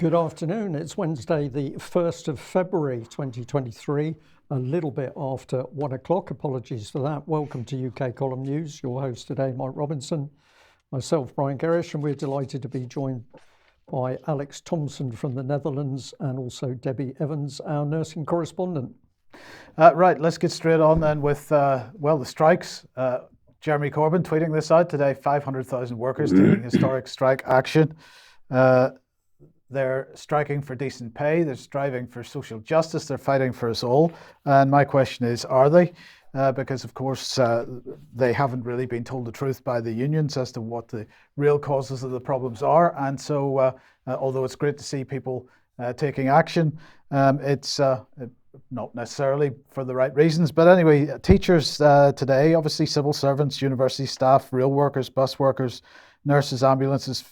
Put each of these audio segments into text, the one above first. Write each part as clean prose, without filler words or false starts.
Good afternoon. It's Wednesday, the 1st of February 2023, a little bit after 1 o'clock. Apologies for that. Welcome to UK Column News. Your host today, Mike Robinson, myself, Brian Gerrish, and we're delighted to be joined by Alex Thomson from the Netherlands and also Debi Evans, our nursing correspondent. Right, let's get straight on then with, the strikes. Jeremy Corbyn tweeting this out today, 500,000 workers taking historic strike action. They're striking for decent pay, they're striving for social justice, they're fighting for us all. And my question is, are they? Because of course they haven't really been told the truth by the unions as to what the real causes of the problems are. And so although it's great to see people taking action, it's not necessarily for the right reasons. But anyway, teachers today, obviously civil servants, university staff, rail workers, bus workers, nurses, ambulances,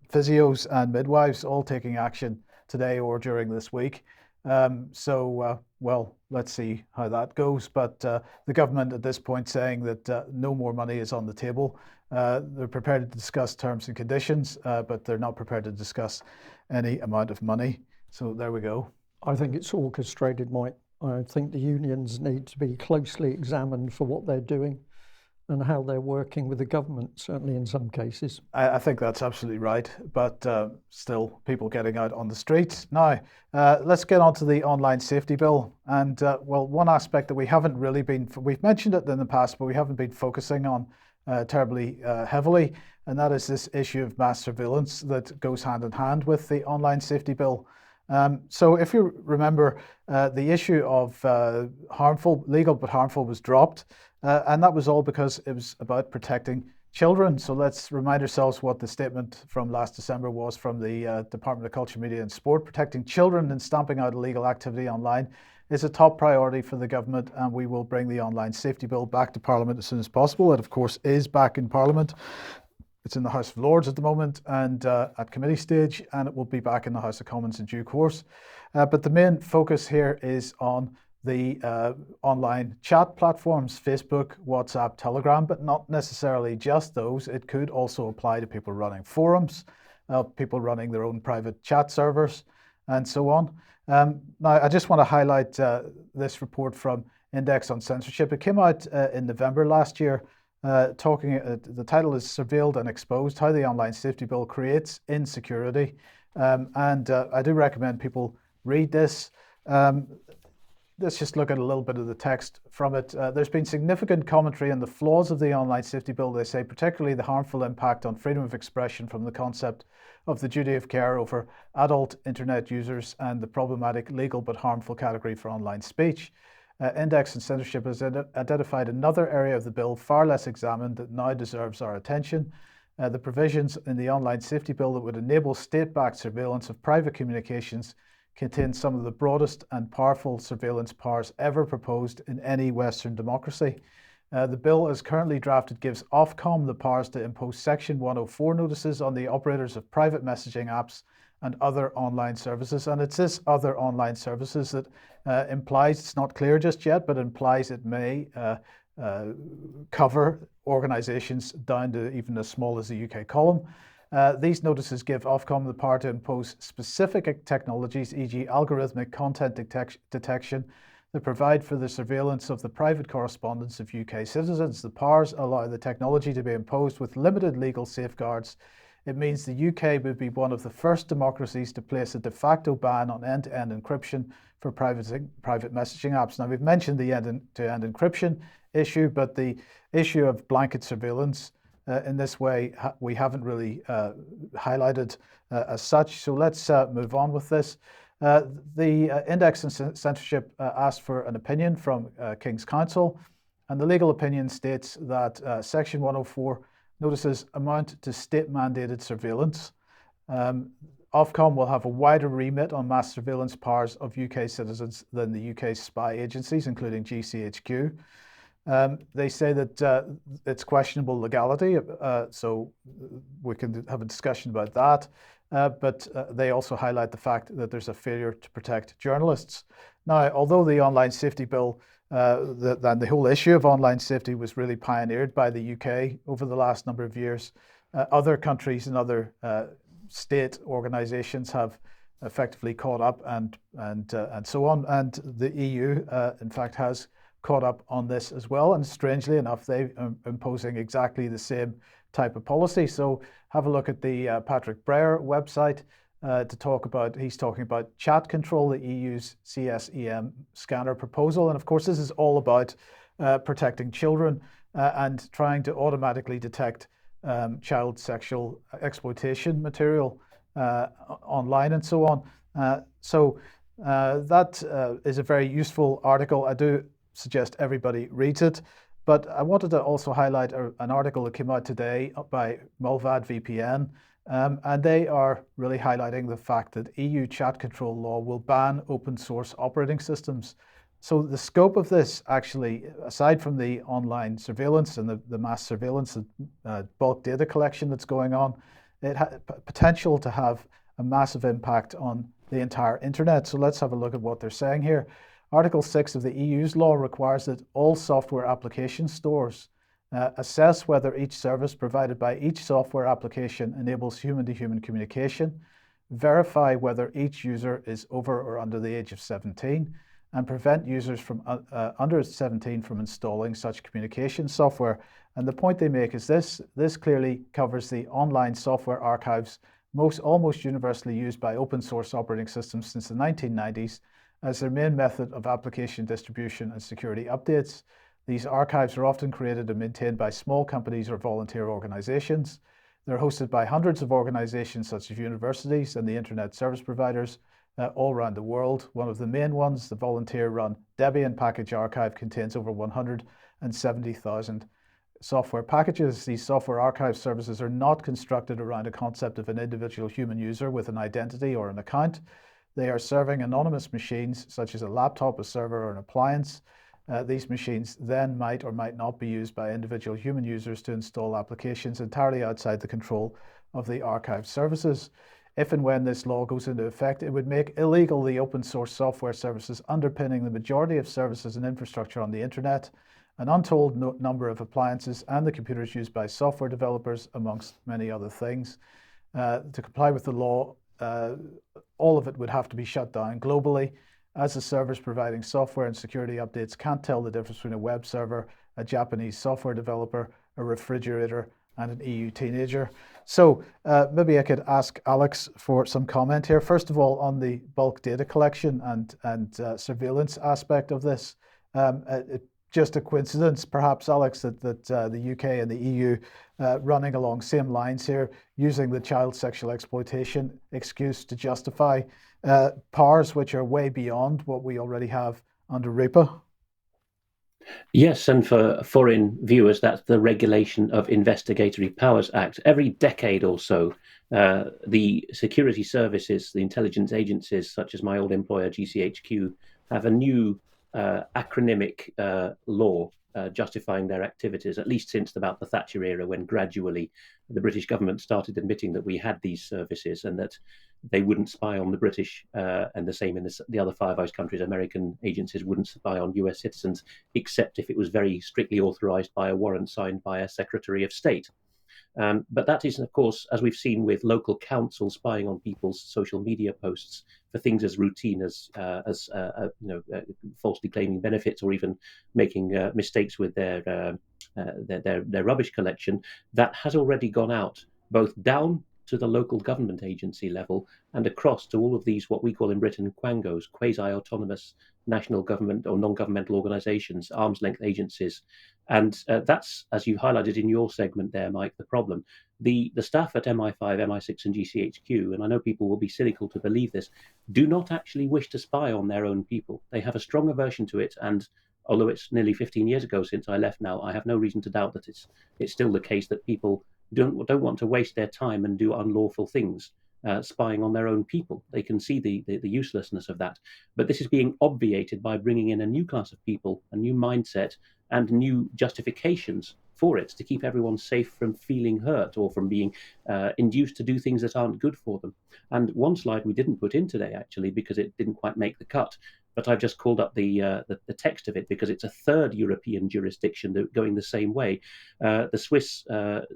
physios and midwives all taking action today or during this week. Well, let's see how that goes. But the government at this point saying that no more money is on the table. They're prepared to discuss terms and conditions, but they're not prepared to discuss any amount of money. So there we go. I think it's orchestrated, Mike. I think the unions need to be closely examined for what they're doing and how they're working with the government, certainly in some cases. I think that's absolutely right, but still people getting out on the streets. Now, let's get on to the online safety bill. And one aspect that we haven't really we've mentioned it in the past, but we haven't been focusing on terribly heavily, and that is this issue of mass surveillance that goes hand in hand with the online safety bill. So if you remember, the issue of legal but harmful was dropped. And that was all because it was about protecting children. So let's remind ourselves what the statement from last December was from the Department of Culture, Media and Sport. Protecting children and stamping out illegal activity online is a top priority for the government, and we will bring the online safety bill back to Parliament as soon as possible. It, of course, is back in Parliament. It's in the House of Lords at the moment and at committee stage, and it will be back in the House of Commons in due course. But the main focus here is on the online chat platforms, Facebook, WhatsApp, Telegram, but not necessarily just those. It could also apply to people running forums, people running their own private chat servers, and so on. Now, I just want to highlight this report from Index on Censorship. It came out in November last year, the title is Surveilled and Exposed, How the Online Safety Bill Creates Insecurity. And I do recommend people read this. Let's just look at a little bit of the text from it. There's been significant commentary on the flaws of the online safety bill, they say, particularly the harmful impact on freedom of expression from the concept of the duty of care over adult internet users and the problematic legal but harmful category for online speech. Index and Censorship has identified another area of the bill far less examined that now deserves our attention. The provisions in the online safety bill that would enable state-backed surveillance of private communications contains some of the broadest and powerful surveillance powers ever proposed in any Western democracy. The bill, as currently drafted, gives Ofcom the powers to impose Section 104 notices on the operators of private messaging apps and other online services. And it's this other online services that implies, it's not clear just yet, but implies it may cover organisations down to even as small as the UK column. These notices give Ofcom the power to impose specific technologies, e.g. algorithmic content detection, that provide for the surveillance of the private correspondence of UK citizens. The powers allow the technology to be imposed with limited legal safeguards. It means the UK would be one of the first democracies to place a de facto ban on end-to-end encryption for private messaging apps. Now, we've mentioned the end-to-end encryption issue, but the issue of blanket surveillance in this way, we haven't really highlighted as such. So let's move on with this. The Index and Censorship asked for an opinion from King's Counsel, and the legal opinion states that Section 104 notices amount to state-mandated surveillance. Ofcom will have a wider remit on mass surveillance powers of UK citizens than the UK's spy agencies, including GCHQ. They say that it's questionable legality, so we can have a discussion about that. But they also highlight the fact that there's a failure to protect journalists. Now, although the online safety bill, the whole issue of online safety was really pioneered by the UK over the last number of years, other countries and other state organisations have effectively caught up and so on. And the EU, in fact, has caught up on this as well. And strangely enough, they're imposing exactly the same type of policy. So have a look at the Patrick Breyer website he's talking about chat control, the EU's CSEM scanner proposal. And of course, this is all about protecting children and trying to automatically detect child sexual exploitation material online and so on. That is a very useful article. I do suggest everybody reads it. But I wanted to also highlight an article that came out today by Mulvad VPN, and they are really highlighting the fact that EU chat control law will ban open source operating systems. So the scope of this actually, aside from the online surveillance and the mass surveillance and bulk data collection that's going on, it has potential to have a massive impact on the entire internet. So let's have a look at what they're saying here. Article 6 of the EU's law requires that all software application stores assess whether each service provided by each software application enables human-to-human communication, verify whether each user is over or under the age of 17, and prevent users from under 17 from installing such communication software. And the point they make is this clearly covers the online software archives almost universally used by open source operating systems since the 1990s as their main method of application distribution and security updates. These archives are often created and maintained by small companies or volunteer organizations. They're hosted by hundreds of organizations such as universities and the internet service providers all around the world. One of the main ones, the volunteer-run Debi and package archive, contains over 170,000 software packages. These software archive services are not constructed around a concept of an individual human user with an identity or an account. They are serving anonymous machines such as a laptop, a server, or an appliance. These machines then might or might not be used by individual human users to install applications entirely outside the control of the archive services. If and when this law goes into effect, it would make illegal the open source software services underpinning the majority of services and infrastructure on the internet, an untold number of appliances, and the computers used by software developers, amongst many other things. To comply with the law, all of it would have to be shut down globally, as the servers providing software and security updates can't tell the difference between a web server, a Japanese software developer, a refrigerator, and an EU teenager. So maybe I could ask Alex for some comment here. First of all, on the bulk data collection and surveillance aspect of this. Just a coincidence, perhaps, Alex, that the UK and the EU running along same lines here, using the child sexual exploitation excuse to justify powers which are way beyond what we already have under REPA. Yes, and for foreign viewers, that's the Regulation of Investigatory Powers Act. Every decade or so, the security services, the intelligence agencies, such as my old employer, GCHQ, have a new acronymic law justifying their activities, at least since about the Thatcher era, when gradually the British government started admitting that we had these services and that they wouldn't spy on the British, and the same in the other Five Eyes countries. American agencies wouldn't spy on US citizens, except if it was very strictly authorized by a warrant signed by a Secretary of State. But that is, of course, as we've seen with local councils spying on people's social media posts for things as routine as falsely claiming benefits or even making mistakes with their rubbish collection. That has already gone out both down to the local government agency level and across to all of these, what we call in Britain, quangos, quasi-autonomous national government or non-governmental organizations, arm's length agencies. And that's, as you highlighted in your segment there, Mike, the problem. The staff at MI5, MI6 and GCHQ, and I know people will be cynical to believe this, do not actually wish to spy on their own people. They have a strong aversion to it, and although it's nearly 15 years ago since I left now, I have no reason to doubt that it's still the case that people don't want to waste their time and do unlawful things spying on their own people. They can see the uselessness of that. But this is being obviated by bringing in a new class of people, a new mindset, and new justifications for it to keep everyone safe from feeling hurt or from being induced to do things that aren't good for them. And one slide we didn't put in today, actually, because it didn't quite make the cut, but I've just called up the text of it because it's a third European jurisdiction going the same way. The Swiss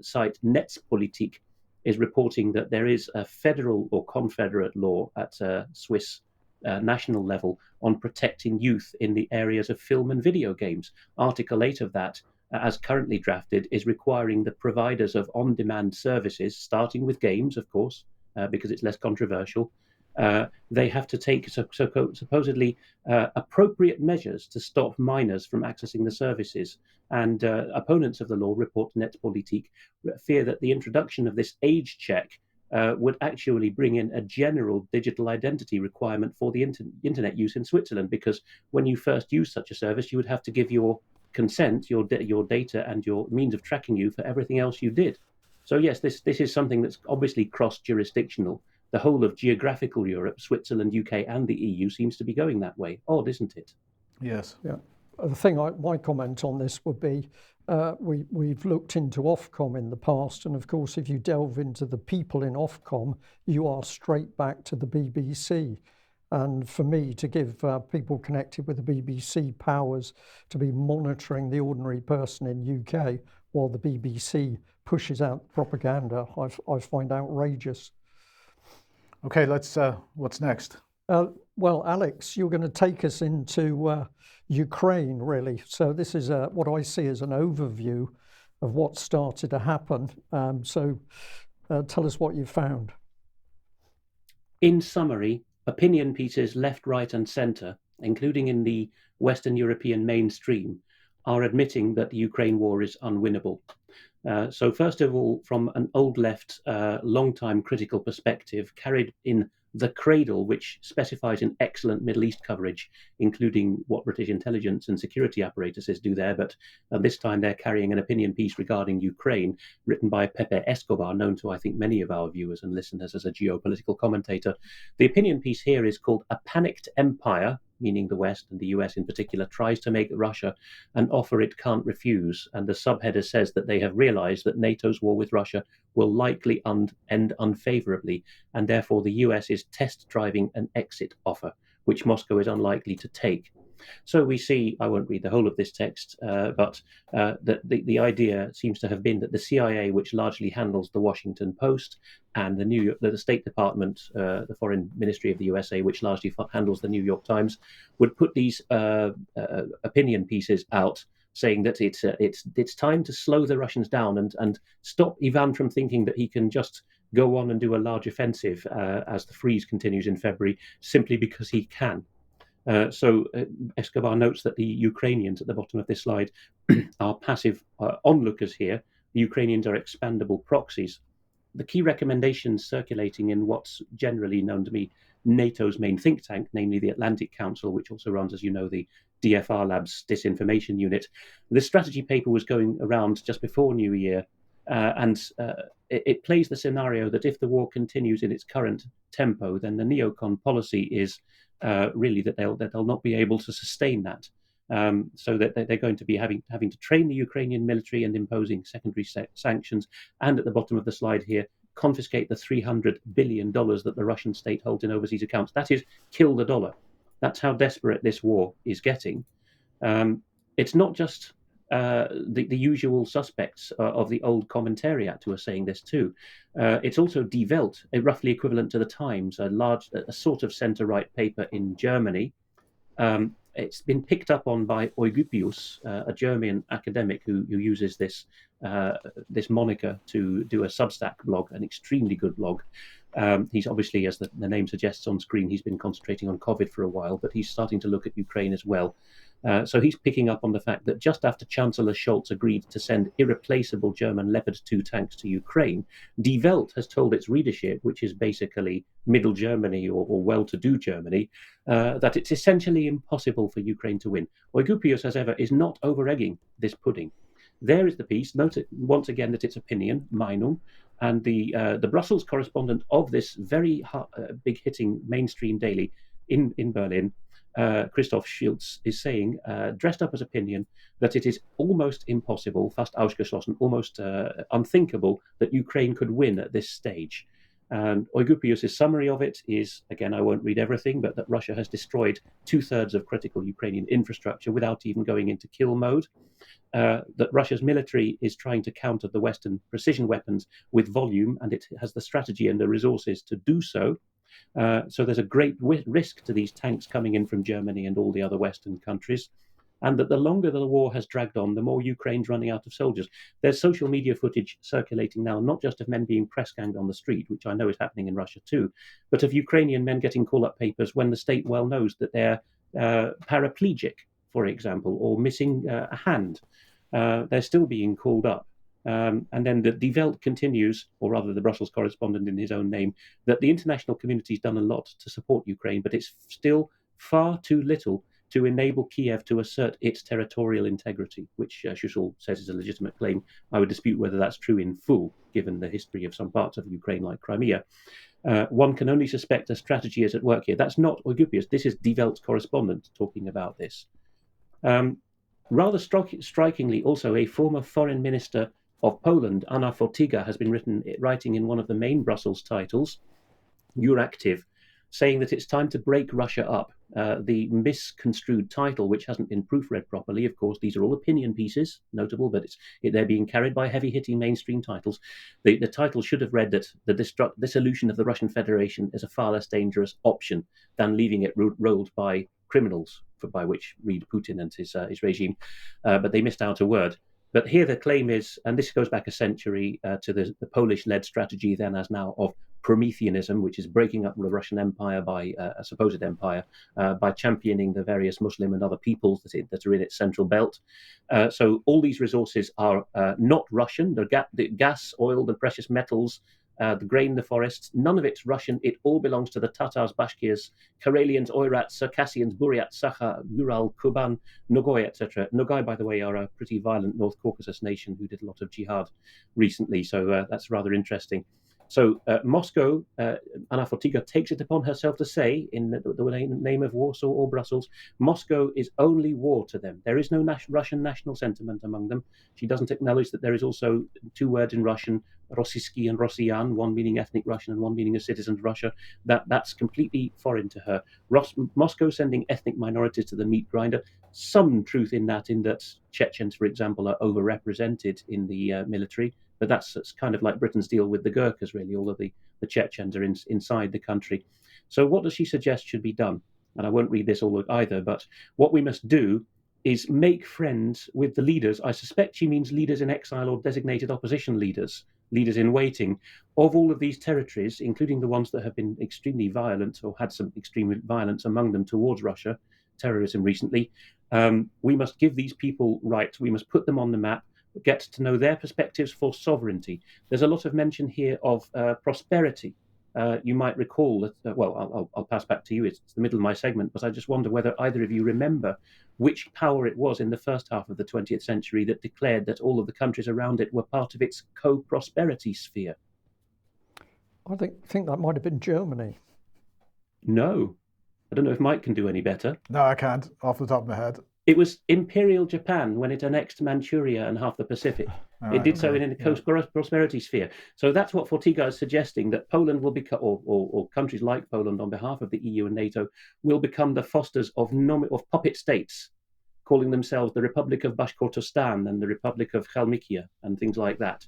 site Netzpolitik is reporting that there is a federal or confederate law at Swiss national level on protecting youth in the areas of film and video games. Article 8 of that, as currently drafted, is requiring the providers of on-demand services, starting with games, of course, because it's less controversial, they have to take supposedly appropriate measures to stop minors from accessing the services. And opponents of the law, report Netzpolitik, fear that the introduction of this age check would actually bring in a general digital identity requirement for the internet use in Switzerland, because when you first use such a service, you would have to give your consent, your data, and your means of tracking you for everything else you did. So yes, this is something that's obviously cross-jurisdictional. The whole of geographical Europe, Switzerland, UK, and the EU seems to be going that way. Odd, isn't it? Yes. Yeah. The thing, my comment on this would be, we've looked into Ofcom in the past, and of course, if you delve into the people in Ofcom, you are straight back to the BBC. And for me, to give people connected with the BBC powers to be monitoring the ordinary person in UK while the BBC pushes out propaganda, I find outrageous. Okay, let's. What's next? Well, Alex, you're going to take us into Ukraine, really. So this is what I see as an overview of what started to happen. So tell us what you found. In summary, opinion pieces left, right, and centre, including in the Western European mainstream, are admitting that the Ukraine war is unwinnable. So first of all, from an old left, long-time critical perspective, carried in The Cradle, which specifies an excellent Middle East coverage, including what British intelligence and security apparatuses do there, but this time they're carrying an opinion piece regarding Ukraine, written by Pepe Escobar, known to, I think, many of our viewers and listeners as a geopolitical commentator. The opinion piece here is called A Panicked Empire, meaning the West and the US in particular, tries to make Russia an offer it can't refuse. And the subheader says that they have realized that NATO's war with Russia will likely end unfavorably, and therefore the US is test driving an exit offer, which Moscow is unlikely to take. So we see, I won't read the whole of this text, but the idea seems to have been that the CIA, which largely handles the Washington Post, and the State Department, the Foreign Ministry of the USA, which largely handles the New York Times, would put these opinion pieces out, saying that it's time to slow the Russians down and stop Ivan from thinking that he can just go on and do a large offensive as the freeze continues in February, simply because he can. So Escobar notes that the Ukrainians at the bottom of this slide are passive onlookers here. The Ukrainians are expandable proxies. The key recommendations circulating in what's generally known to be NATO's main think tank, namely the Atlantic Council, which also runs, as you know, the DFR Labs disinformation unit. This strategy paper was going around just before New Year, and it plays the scenario that if the war continues in its current tempo, then the neocon policy is really that they'll not be able to sustain that. So that they're going to be having to train the Ukrainian military and imposing secondary sanctions, and at the bottom of the slide here, confiscate the $300 billion that the Russian state holds in overseas accounts. That is, kill the dollar. That's how desperate this war is getting. It's not just the usual suspects of the old commentariat who are saying this too. It's also Die Welt, roughly equivalent to the Times, a sort of centre-right paper in Germany. It's been picked up on by Eugypius, a German academic who uses this moniker to do a Substack blog, an extremely good blog. He's obviously, as the name suggests on screen, he's been concentrating on COVID for a while, but he's starting to look at Ukraine as well. So he's picking up on the fact that just after Chancellor Scholz agreed to send irreplaceable German Leopard 2 tanks to Ukraine, Die Welt has told its readership, which is basically middle Germany or well-to-do Germany, that it's essentially impossible for Ukraine to win. Eugypius, as ever, is not over-egging this pudding. There is the piece. Note once again that it's opinion, Meinung, and the Brussels correspondent of this very big-hitting mainstream daily in Berlin, Christoph Schulz, is saying, dressed up as opinion, that it is almost impossible, fast ausgeschlossen, almost unthinkable that Ukraine could win at this stage. And Eugypius' summary of it is, again, I won't read everything, but that Russia has destroyed 2/3 of critical Ukrainian infrastructure without even going into kill mode. that Russia's military is trying to counter the Western precision weapons with volume, and it has the strategy and the resources to do so. So there's a great risk to these tanks coming in from Germany and all the other Western countries. And that the longer the war has dragged on, the more Ukraine's running out of soldiers. There's social media footage circulating now, not just of men being press ganged on the street, which I know is happening in Russia too, but of Ukrainian men getting call-up papers when the state well knows that they're paraplegic, for example, or missing a hand. They're still being called up. And then the Die Welt continues, or rather the Brussels correspondent in his own name, that the international community's done a lot to support Ukraine, but it's still far too little to enable Kiev to assert its territorial integrity, which Schussel says is a legitimate claim. I would dispute whether that's true in full, given the history of some parts of Ukraine, like Crimea. One can only suspect a strategy is at work here. That's not Oygupius. This is Die Welt's correspondent talking about this. Rather strikingly, also, a former foreign minister of Poland, Anna Fotyga, has been writing in one of the main Brussels titles, Euractiv, saying that it's time to break Russia up. The misconstrued title, which hasn't been proofread properly, of course, these are all opinion pieces, notable, but they're being carried by heavy-hitting mainstream titles. The title should have read that the dissolution of the Russian Federation is a far less dangerous option than leaving it rolled by criminals, by which read Putin and his regime, but they missed out a word. But here the claim is, and this goes back a century to the Polish-led strategy then as now of Prometheanism, which is breaking up the Russian Empire by a supposed empire by championing the various Muslim and other peoples that are in its central belt. So all these resources are not Russian. The gas, oil, the precious metals, the grain, the forests, none of it's Russian. It all belongs to the Tatars, Bashkirs, Karelians, Oirats, Circassians, Buryats, Sakha, Ural, Kuban, Nogai, etc. Nogai, by the way, are a pretty violent North Caucasus nation who did a lot of jihad recently, so that's rather interesting. So Moscow, Anna Fotyga takes it upon herself to say, in the name of Warsaw or Brussels, Moscow is only war to them. There is no Russian national sentiment among them. She doesn't acknowledge that there is also two words in Russian, Rossiyski and Rossiyan, one meaning ethnic Russian and one meaning a citizen of Russia. That's completely foreign to her. Moscow sending ethnic minorities to the meat grinder. Some truth in that Chechens, for example, are overrepresented in the military. But that's kind of like Britain's deal with the Gurkhas, really. All of the Chechens are inside the country. So what does she suggest should be done? And I won't read this all either, but what we must do is make friends with the leaders. I suspect she means leaders in exile or designated opposition leaders in waiting, of all of these territories, including the ones that have been extremely violent or had some extreme violence among them towards Russia, terrorism recently. We must give these people rights. We must put them on the map, get to know their perspectives for sovereignty. There's a lot of mention here of prosperity. You might recall that, I'll pass back to you. It's the middle of my segment, but I just wonder whether either of you remember which power it was in the first half of the 20th century that declared that all of the countries around it were part of its co-prosperity sphere. I think that might have been Germany. No. I don't know if Mike can do any better. No, I can't, off the top of my head. It was Imperial Japan when it annexed Manchuria and half the Pacific. It did so in a co-prosperity sphere. So that's what Fotyga is suggesting, that Poland will become, or countries like Poland on behalf of the EU and NATO, will become the fosters of puppet states, calling themselves the Republic of Bashkortostan and the Republic of Kalmykia and things like that.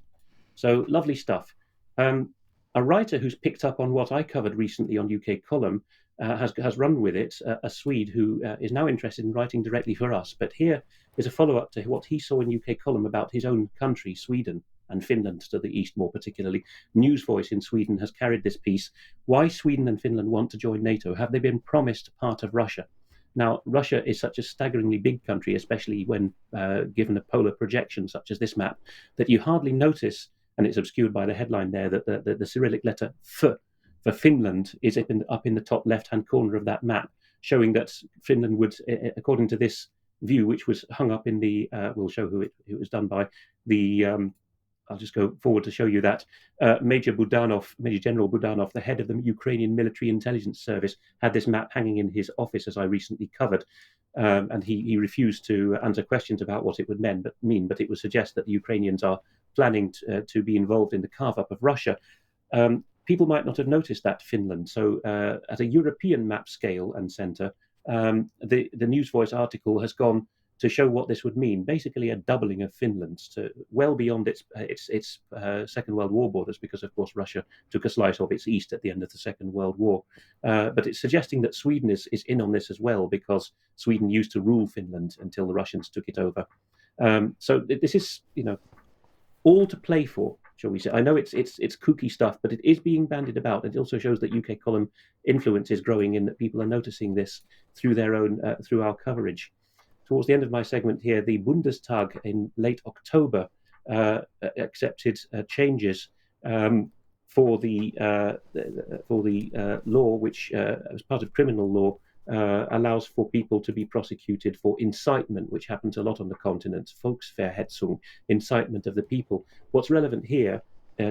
So lovely stuff. A writer who's picked up on what I covered recently on UK Column has run with it, a Swede who is now interested in writing directly for us. But here is a follow-up to what he saw in UK Column about his own country, Sweden, and Finland to the east more particularly. News Voice in Sweden has carried this piece. Why Sweden and Finland want to join NATO? Have they been promised part of Russia? Now, Russia is such a staggeringly big country, especially when given a polar projection such as this map, that you hardly notice, and it's obscured by the headline there, that the Cyrillic letter F for Finland is up in the top left-hand corner of that map, showing that Finland would, according to this view, which was hung up in the, we'll show who it was done by, the, I'll just go forward to show you that, Major General Budanov, the head of the Ukrainian Military Intelligence Service, had this map hanging in his office, as I recently covered, and he refused to answer questions about what it would mean, but it would suggest that the Ukrainians are planning to be involved in the carve-up of Russia. People might not have noticed that Finland. So at a European map scale and centre, the News Voice article has gone to show what this would mean. Basically, a doubling of Finland to well beyond its Second World War borders, because of course Russia took a slice of its east at the end of the Second World War. But it's suggesting that Sweden is in on this as well, because Sweden used to rule Finland until the Russians took it over. So this is, all to play for, shall we say. I know it's kooky stuff, but it is being bandied about. It also shows that UK column influence is growing, in that people are noticing this through their own through our coverage. Towards the end of my segment here, the Bundestag in late October accepted changes for the law, which, as part of criminal law, allows for people to be prosecuted for incitement, which happens a lot on the continent, Volksverhetzung, incitement of the people. What's relevant here,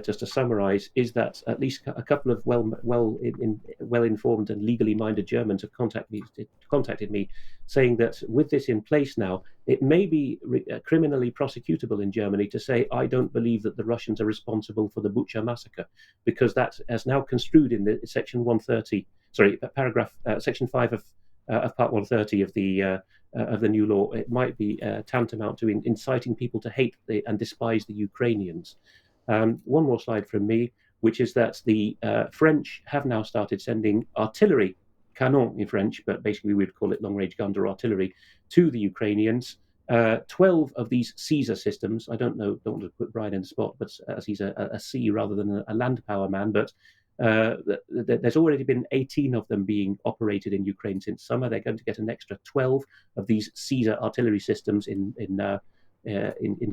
just to summarize, is that at least a couple of well-informed and legally minded Germans have contacted me, saying that with this in place now, it may be criminally prosecutable in Germany to say, I don't believe that the Russians are responsible for the Bucha massacre, because that is now construed in the section 130. Section 5 of Part 130 of the new law. It might be tantamount to inciting people to hate and despise the Ukrainians. One more slide from me, which is that the French have now started sending artillery, canon in French, but basically we would call it long-range guns or artillery, to the Ukrainians. 12 of these Caesar systems. I don't want to put Brian in the spot, but as he's a sea rather than a land power man, but there's already been 18 of them being operated in Ukraine since summer. They're going to get an extra 12 of these Caesar artillery systems in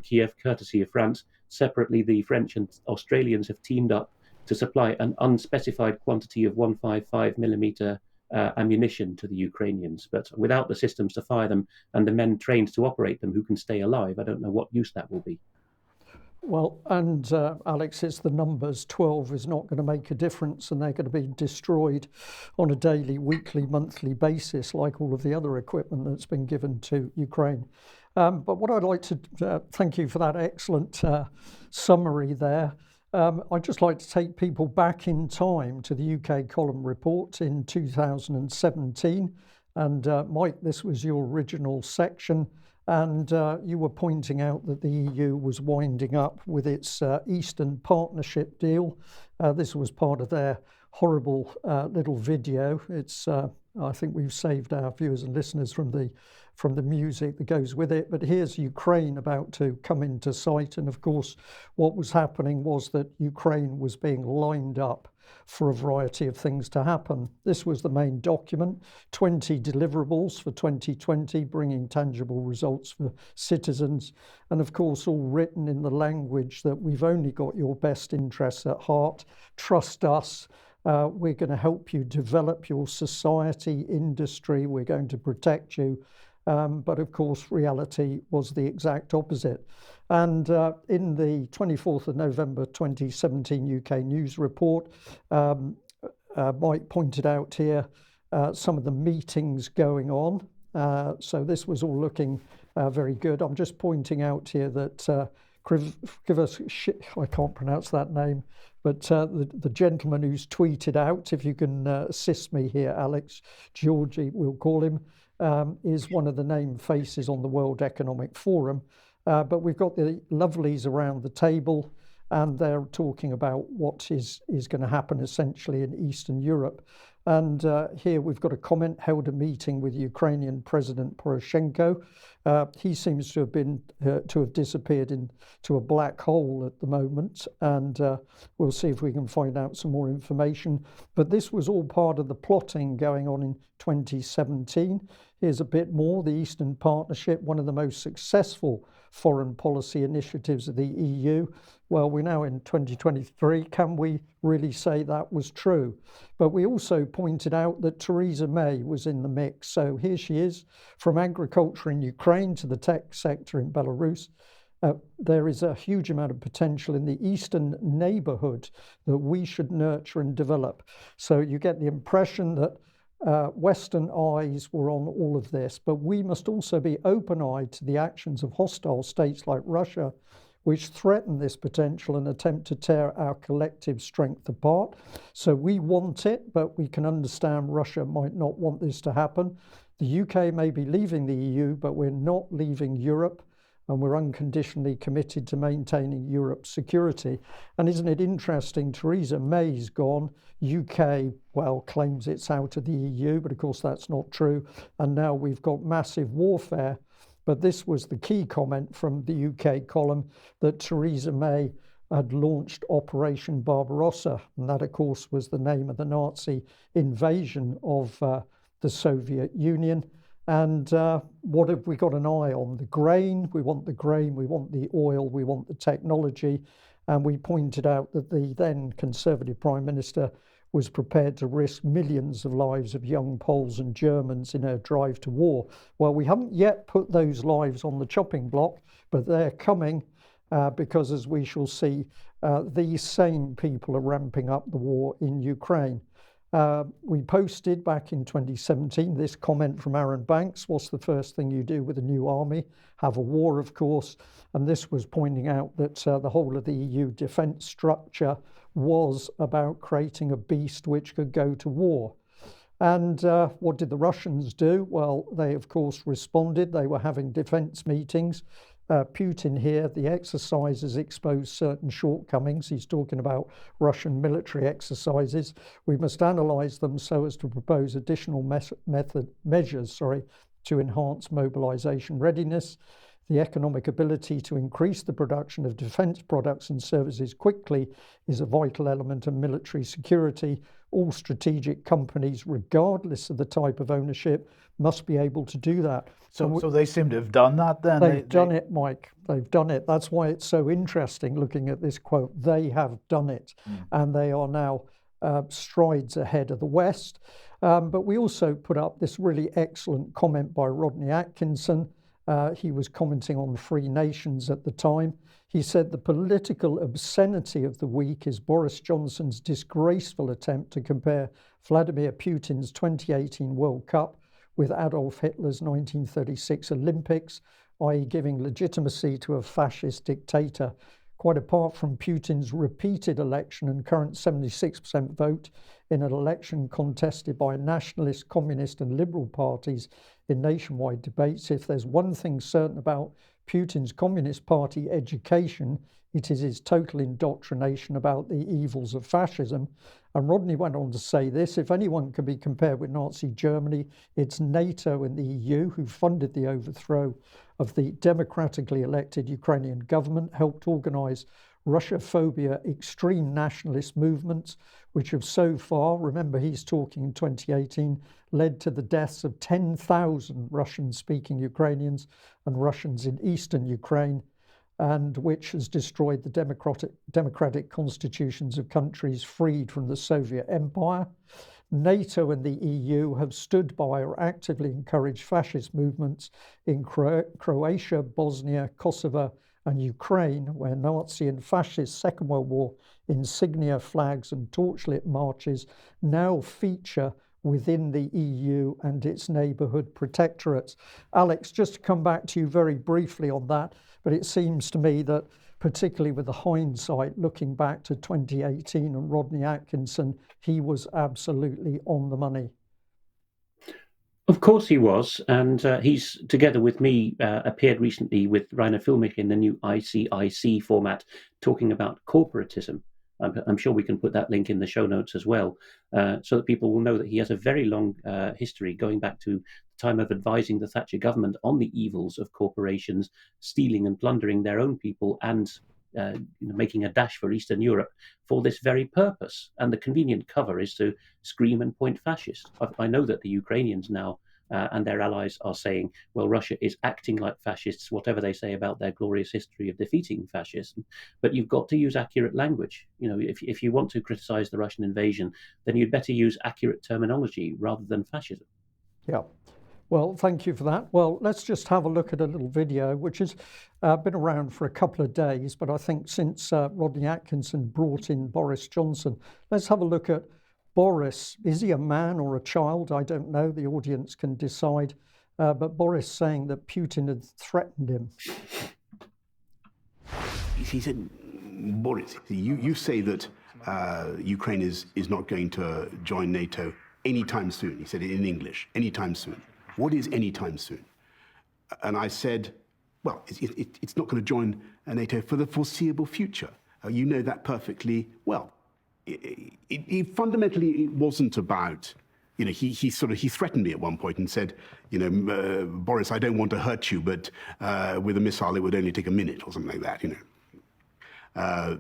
Kiev, courtesy of France. Separately, the French and Australians have teamed up to supply an unspecified quantity of 155 millimeter ammunition to the Ukrainians. But without the systems to fire them and the men trained to operate them who can stay alive, I don't know what use that will be. Well, and Alex, it's the numbers. 12 is not going to make a difference, and they're going to be destroyed on a daily, weekly, monthly basis, like all of the other equipment that's been given to Ukraine. But what I'd like to thank you for that excellent summary there. I'd just like to take people back in time to the UK column report in 2017. And Mike, this was your original section. And you were pointing out that the EU was winding up with its Eastern Partnership deal. This was part of their horrible little video. It's I think we've saved our viewers and listeners from the music that goes with it. But here's Ukraine about to come into sight. And of course, what was happening was that Ukraine was being lined up for a variety of things to happen. This was the main document, 20 deliverables for 2020, bringing tangible results for citizens. And of course, all written in the language that we've only got your best interests at heart. Trust us. We're going to help you develop your society, industry. We're going to protect you. But of course, reality was the exact opposite. And in the 24th of November 2017 UK News Report, Mike pointed out here some of the meetings going on. So this was all looking very good. I'm just pointing out here that I can't pronounce that name, but the gentleman who's tweeted out, if you can assist me here, Alex, Georgie, we'll call him, is one of the named faces on the World Economic Forum. But we've got the lovelies around the table, and they're talking about what is going to happen essentially in Eastern Europe. And here we've got a comment, held a meeting with Ukrainian President Poroshenko. He seems to have disappeared into a black hole at the moment, and we'll see if we can find out some more information. But this was all part of the plotting going on in 2017. Here's a bit more. The Eastern Partnership, one of the most successful foreign policy initiatives of the EU. Well, we're now in 2023. Can we really say that was true? But we also pointed out that Theresa May was in the mix. So here she is, from agriculture in Ukraine to the tech sector in Belarus. There is a huge amount of potential in the eastern neighborhood that we should nurture and develop. So you get the impression that Western eyes were on all of this, but we must also be open-eyed to the actions of hostile states like Russia, which threaten this potential and attempt to tear our collective strength apart. So we want it, but we can understand Russia might not want this to happen. The UK may be leaving the EU, but we're not leaving Europe, and we're unconditionally committed to maintaining Europe's security. And isn't it interesting, Theresa May's gone, UK, well, claims it's out of the EU, but of course that's not true. And now we've got massive warfare. But this was the key comment from the UK column, that Theresa May had launched Operation Barbarossa. And that, of course, was the name of the Nazi invasion of the Soviet Union. And what have we got an eye on? The grain, we want the oil, we want the technology. And we pointed out that the then Conservative Prime Minister was prepared to risk millions of lives of young Poles and Germans in her drive to war. Well, we haven't yet put those lives on the chopping block, but they're coming because, as we shall see, these same people are ramping up the war in Ukraine. We posted back in 2017 this comment from Aaron Banks: what's the first thing you do with a new army? Have a war, of course. And this was pointing out that the whole of the EU defence structure was about creating a beast which could go to war. And what did the Russians do? Well, they, of course, responded. They were having defence meetings. Putin here, the exercises exposed certain shortcomings. He's talking about Russian military exercises. We must analyse them so as to propose additional measures to enhance mobilisation readiness. The economic ability to increase the production of defence products and services quickly is a vital element of military security. All strategic companies, regardless of the type of ownership, must be able to do that. So they seem to have done that then? They've done it, Mike. They've done it. That's why it's so interesting looking at this quote. They have done it, and they are now strides ahead of the West. But we also put up this really excellent comment by Rodney Atkinson. He was commenting on Free Nations at the time. He said the political obscenity of the week is Boris Johnson's disgraceful attempt to compare Vladimir Putin's 2018 World Cup with Adolf Hitler's 1936 Olympics, i.e. giving legitimacy to a fascist dictator. Quite apart from Putin's repeated election and current 76% vote in an election contested by nationalist, communist and liberal parties in nationwide debates, if there's one thing certain about Putin's Communist Party education, it is his total indoctrination about the evils of fascism. And Rodney went on to say this: if anyone can be compared with Nazi Germany, it's NATO and the EU, who funded the overthrow of the democratically elected Ukrainian government, helped organise Russophobia extreme nationalist movements, which have so far, remember he's talking in 2018, led to the deaths of 10,000 Russian-speaking Ukrainians and Russians in eastern Ukraine, and which has destroyed the democratic constitutions of countries freed from the Soviet Empire. NATO and the EU have stood by or actively encouraged fascist movements in Croatia, Bosnia, Kosovo, and Ukraine, where Nazi and fascist Second World War insignia, flags, and torchlit marches now feature within the EU and its neighbourhood protectorates. Alex, just to come back to you very briefly on that, but it seems to me that particularly with the hindsight, looking back to 2018 and Rodney Atkinson, he was absolutely on the money. Of course he was, and he's, together with me, appeared recently with Rainer Filmich in the new ICIC format, talking about corporatism. I'm sure we can put that link in the show notes as well, so that people will know that he has a very long history going back to the time of advising the Thatcher government on the evils of corporations stealing and plundering their own people and making a dash for Eastern Europe for this very purpose. And the convenient cover is to scream and point fascist. I know that the Ukrainians now and their allies are saying, well, Russia is acting like fascists, whatever they say about their glorious history of defeating fascism. But you've got to use accurate language. If you want to criticize the Russian invasion, then you'd better use accurate terminology rather than fascism. Yeah. Well, thank you for that. Well, let's just have a look at a little video, which has been around for a couple of days, but I think since Rodney Atkinson brought in Boris Johnson, let's have a look at Boris. Is he a man or a child? I don't know. The audience can decide. But Boris saying that Putin had threatened him. He said, Boris, you say that Ukraine is not going to join NATO anytime soon. He said it in English, anytime soon. what is any time soon? And I said, well, it's not going to join NATO for the foreseeable future. You know that perfectly well. Fundamentally, it wasn't about, you know, he threatened me at one point and said, you know, Boris, I don't want to hurt you, but with a missile it would only take a minute or something like that, you know.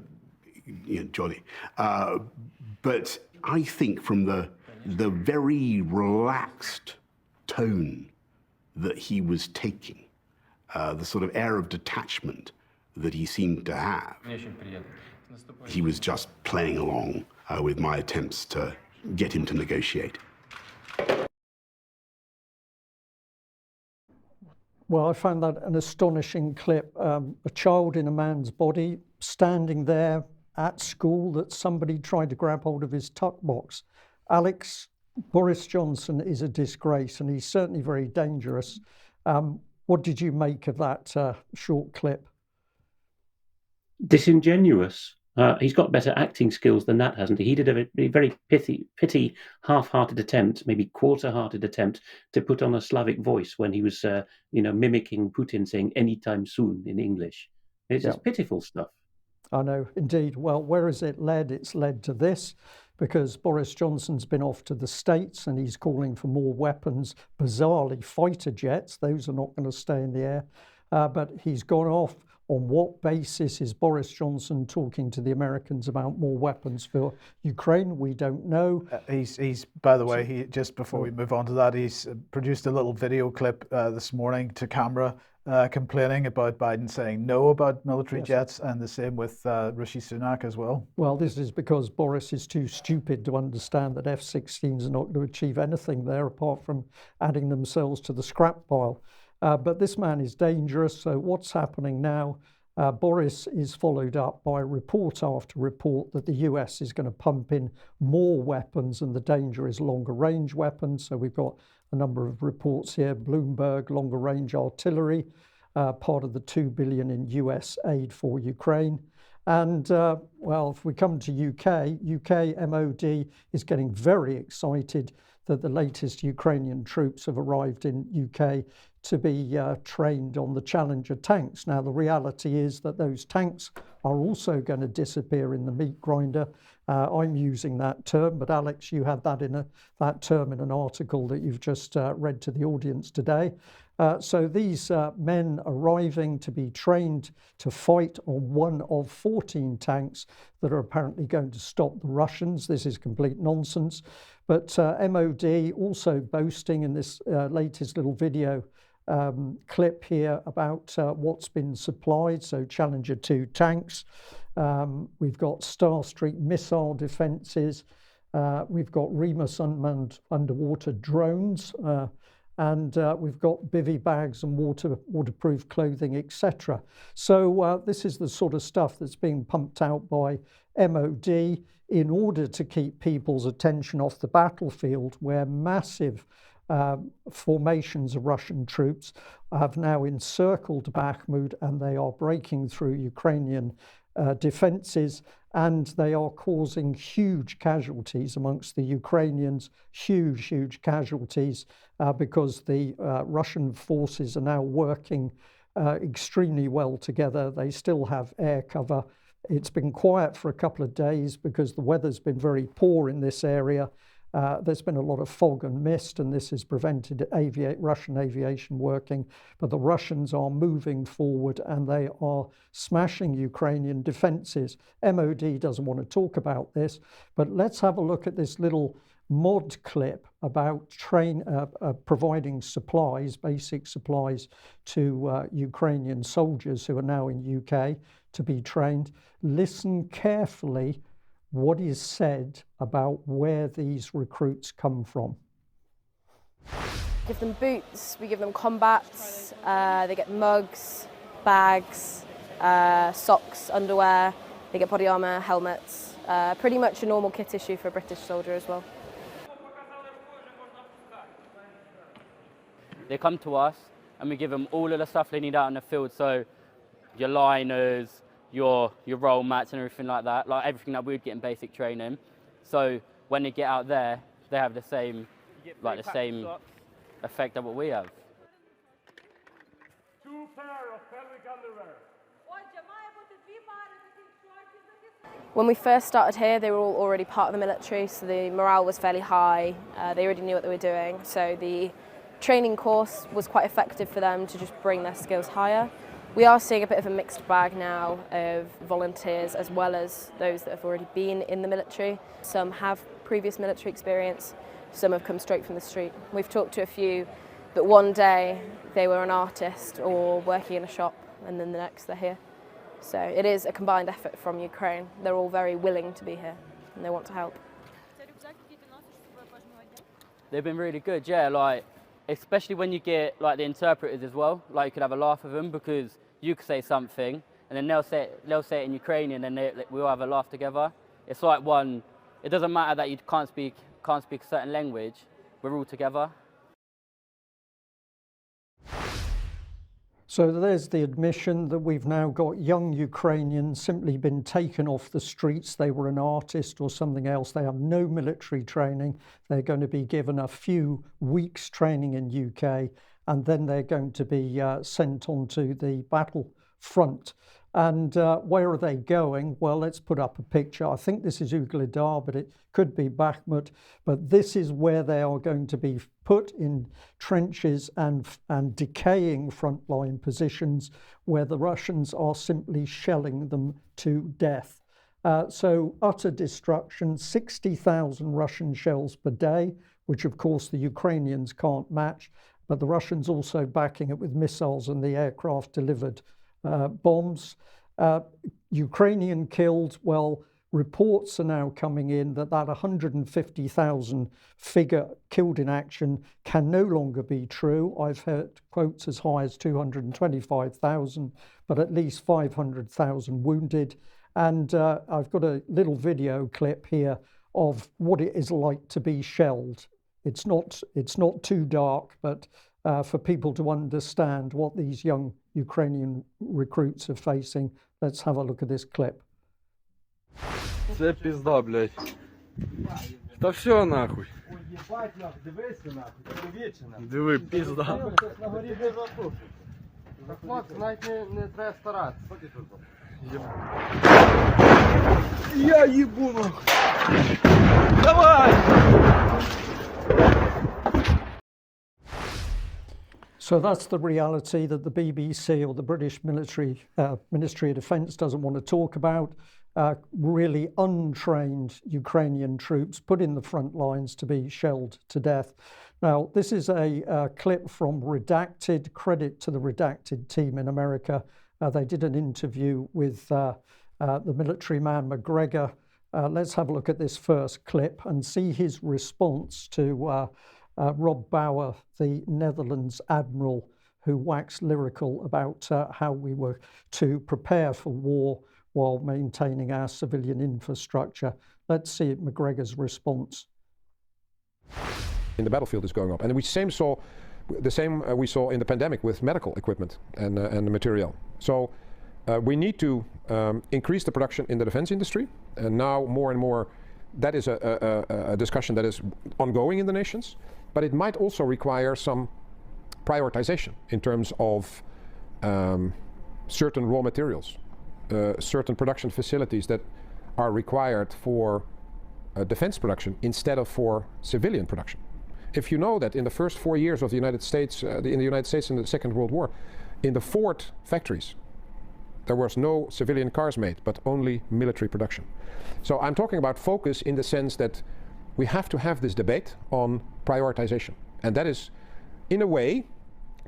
Jolly. But I think from the very relaxed tone that he was taking, the sort of air of detachment that he seemed to have, he was just playing along with my attempts to get him to negotiate. Well, I found that an astonishing clip. A child in a man's body standing there at school that somebody tried to grab hold of his tuck box. Alex, Boris Johnson is a disgrace, and he's certainly very dangerous. What did you make of that short clip? Disingenuous. He's got better acting skills than that, hasn't he? He did a very pitty, half-hearted attempt, maybe quarter-hearted attempt to put on a Slavic voice when he was, mimicking Putin saying "anytime soon" in English. It's just pitiful stuff. I know, indeed. Well, where has it led? It's led to this, because Boris Johnson's been off to the States and he's calling for more weapons, bizarrely fighter jets. Those are not going to stay in the air. But he's gone off. On what basis is Boris Johnson talking to the Americans about more weapons for Ukraine? We don't know. He's by the way, just before we move on to that, he's produced a little video clip this morning to camera complaining about Biden saying no about military jets, and the same with Rishi Sunak as well. Well, this is because Boris is too stupid to understand that F-16s are not going to achieve anything there apart from adding themselves to the scrap pile. But this man is dangerous. So what's happening now? Boris is followed up by report after report that the US is going to pump in more weapons, and the danger is longer range weapons. So we've got a number of reports here. Bloomberg, longer range artillery, part of the $2 billion in US aid for Ukraine. And well, if we come to UK MOD is getting very excited that the latest Ukrainian troops have arrived in UK to be trained on the Challenger tanks. Now, the reality is that those tanks are also going to disappear in the meat grinder. I'm using that term, but Alex, you had that term in an article that you've just read to the audience today. So these men arriving to be trained to fight on one of 14 tanks that are apparently going to stop the Russians. This is complete nonsense. But MOD also boasting in this latest little video clip here about what's been supplied. So Challenger 2 tanks. We've got Starstreak missile defences. We've got Remus unmanned underwater drones. And we've got bivy bags and waterproof clothing, etc. So this is the sort of stuff that's being pumped out by MOD in order to keep people's attention off the battlefield, where massive formations of Russian troops have now encircled Bakhmut, and they are breaking through Ukrainian defences, and they are causing huge casualties amongst the Ukrainians, huge casualties, because the Russian forces are now working extremely well together. They still have air cover. It's been quiet for a couple of days because the weather's been very poor in this area. There's been a lot of fog and mist, and this has prevented Russian aviation working. But the Russians are moving forward and they are smashing Ukrainian defences. MOD doesn't want to talk about this, but let's have a look at this little mod clip about providing supplies, basic supplies to Ukrainian soldiers who are now in UK to be trained. Listen carefully what is said about where these recruits come from. Give them boots, we give them combats, they get mugs, bags, socks, underwear, they get body armour, helmets, pretty much a normal kit issue for a British soldier as well. They come to us and we give them all of the stuff they need out in the field, so your liners, your roll mats and everything like that, like everything that we'd get in basic training. So when they get out there, they have the same, like the same effect of what we have. 2 pair of pelvic underwear. When we first started here, they were all already part of the military, so the morale was fairly high. They already knew what they were doing, so the training course was quite effective for them to just bring their skills higher. We are seeing a bit of a mixed bag now of volunteers as well as those that have already been in the military. Some have previous military experience, some have come straight from the street. We've talked to a few that one day they were an artist or working in a shop, and then the next they're here. So it is a combined effort from Ukraine. They're all very willing to be here and they want to help. They've been really good, yeah, like, especially when you get like the interpreters as well. Like you could have a laugh with them because you could say something and then they'll say it in Ukrainian and we all have a laugh together. It's like one, it doesn't matter that you can't speak a certain language, we're all together. So there's the admission that we've now got young Ukrainians simply been taken off the streets. They were an artist or something else. They have no military training. They're going to be given a few weeks training in UK, and then they're going to be sent onto the battle front. And where are they going? Well, let's put up a picture. I think this is Ugledar, but it could be Bakhmut. But this is where they are going to be put in trenches and decaying frontline positions where the Russians are simply shelling them to death. So utter destruction, 60,000 Russian shells per day, which of course the Ukrainians can't match, but the Russians also backing it with missiles and the aircraft delivered bombs. Ukrainian killed, well, reports are now coming in that 150,000 figure killed in action can no longer be true. I've heard quotes as high as 225,000, but at least 500,000 wounded. And I've got a little video clip here of what it is like to be shelled. It's not too dark, but for people to understand what these young Ukrainian recruits are facing, let's have a look at this clip. Це пізда, блядь. Та все нахуй. Диви, пізда. Навіть не треба старатися. Я їбу нахуй. Давай! So that's the reality that the BBC or the British Ministry of Defence doesn't want to talk about. Really untrained Ukrainian troops put in the front lines to be shelled to death. Now, this is a clip from Redacted. Credit to the Redacted team in America. They did an interview with the military man McGregor. Let's have a look at this first clip and see his response to Rob Bauer, the Netherlands admiral, who waxed lyrical about how we were to prepare for war while maintaining our civilian infrastructure. Let's see McGregor's response. In the battlefield is going up, and we we saw in the pandemic with medical equipment and the material. So we need to increase the production in the defense industry, and now more and more that is a discussion that is ongoing in the nations, but it might also require some prioritization in terms of certain raw materials, certain production facilities that are required for defense production instead of for civilian production. If you know that in the first 4 years of the United States, in the United States in the Second World War, in the Ford factories, there was no civilian cars made, but only military production. So I'm talking about focus in the sense that we have to have this debate on prioritization. And that is, in a way,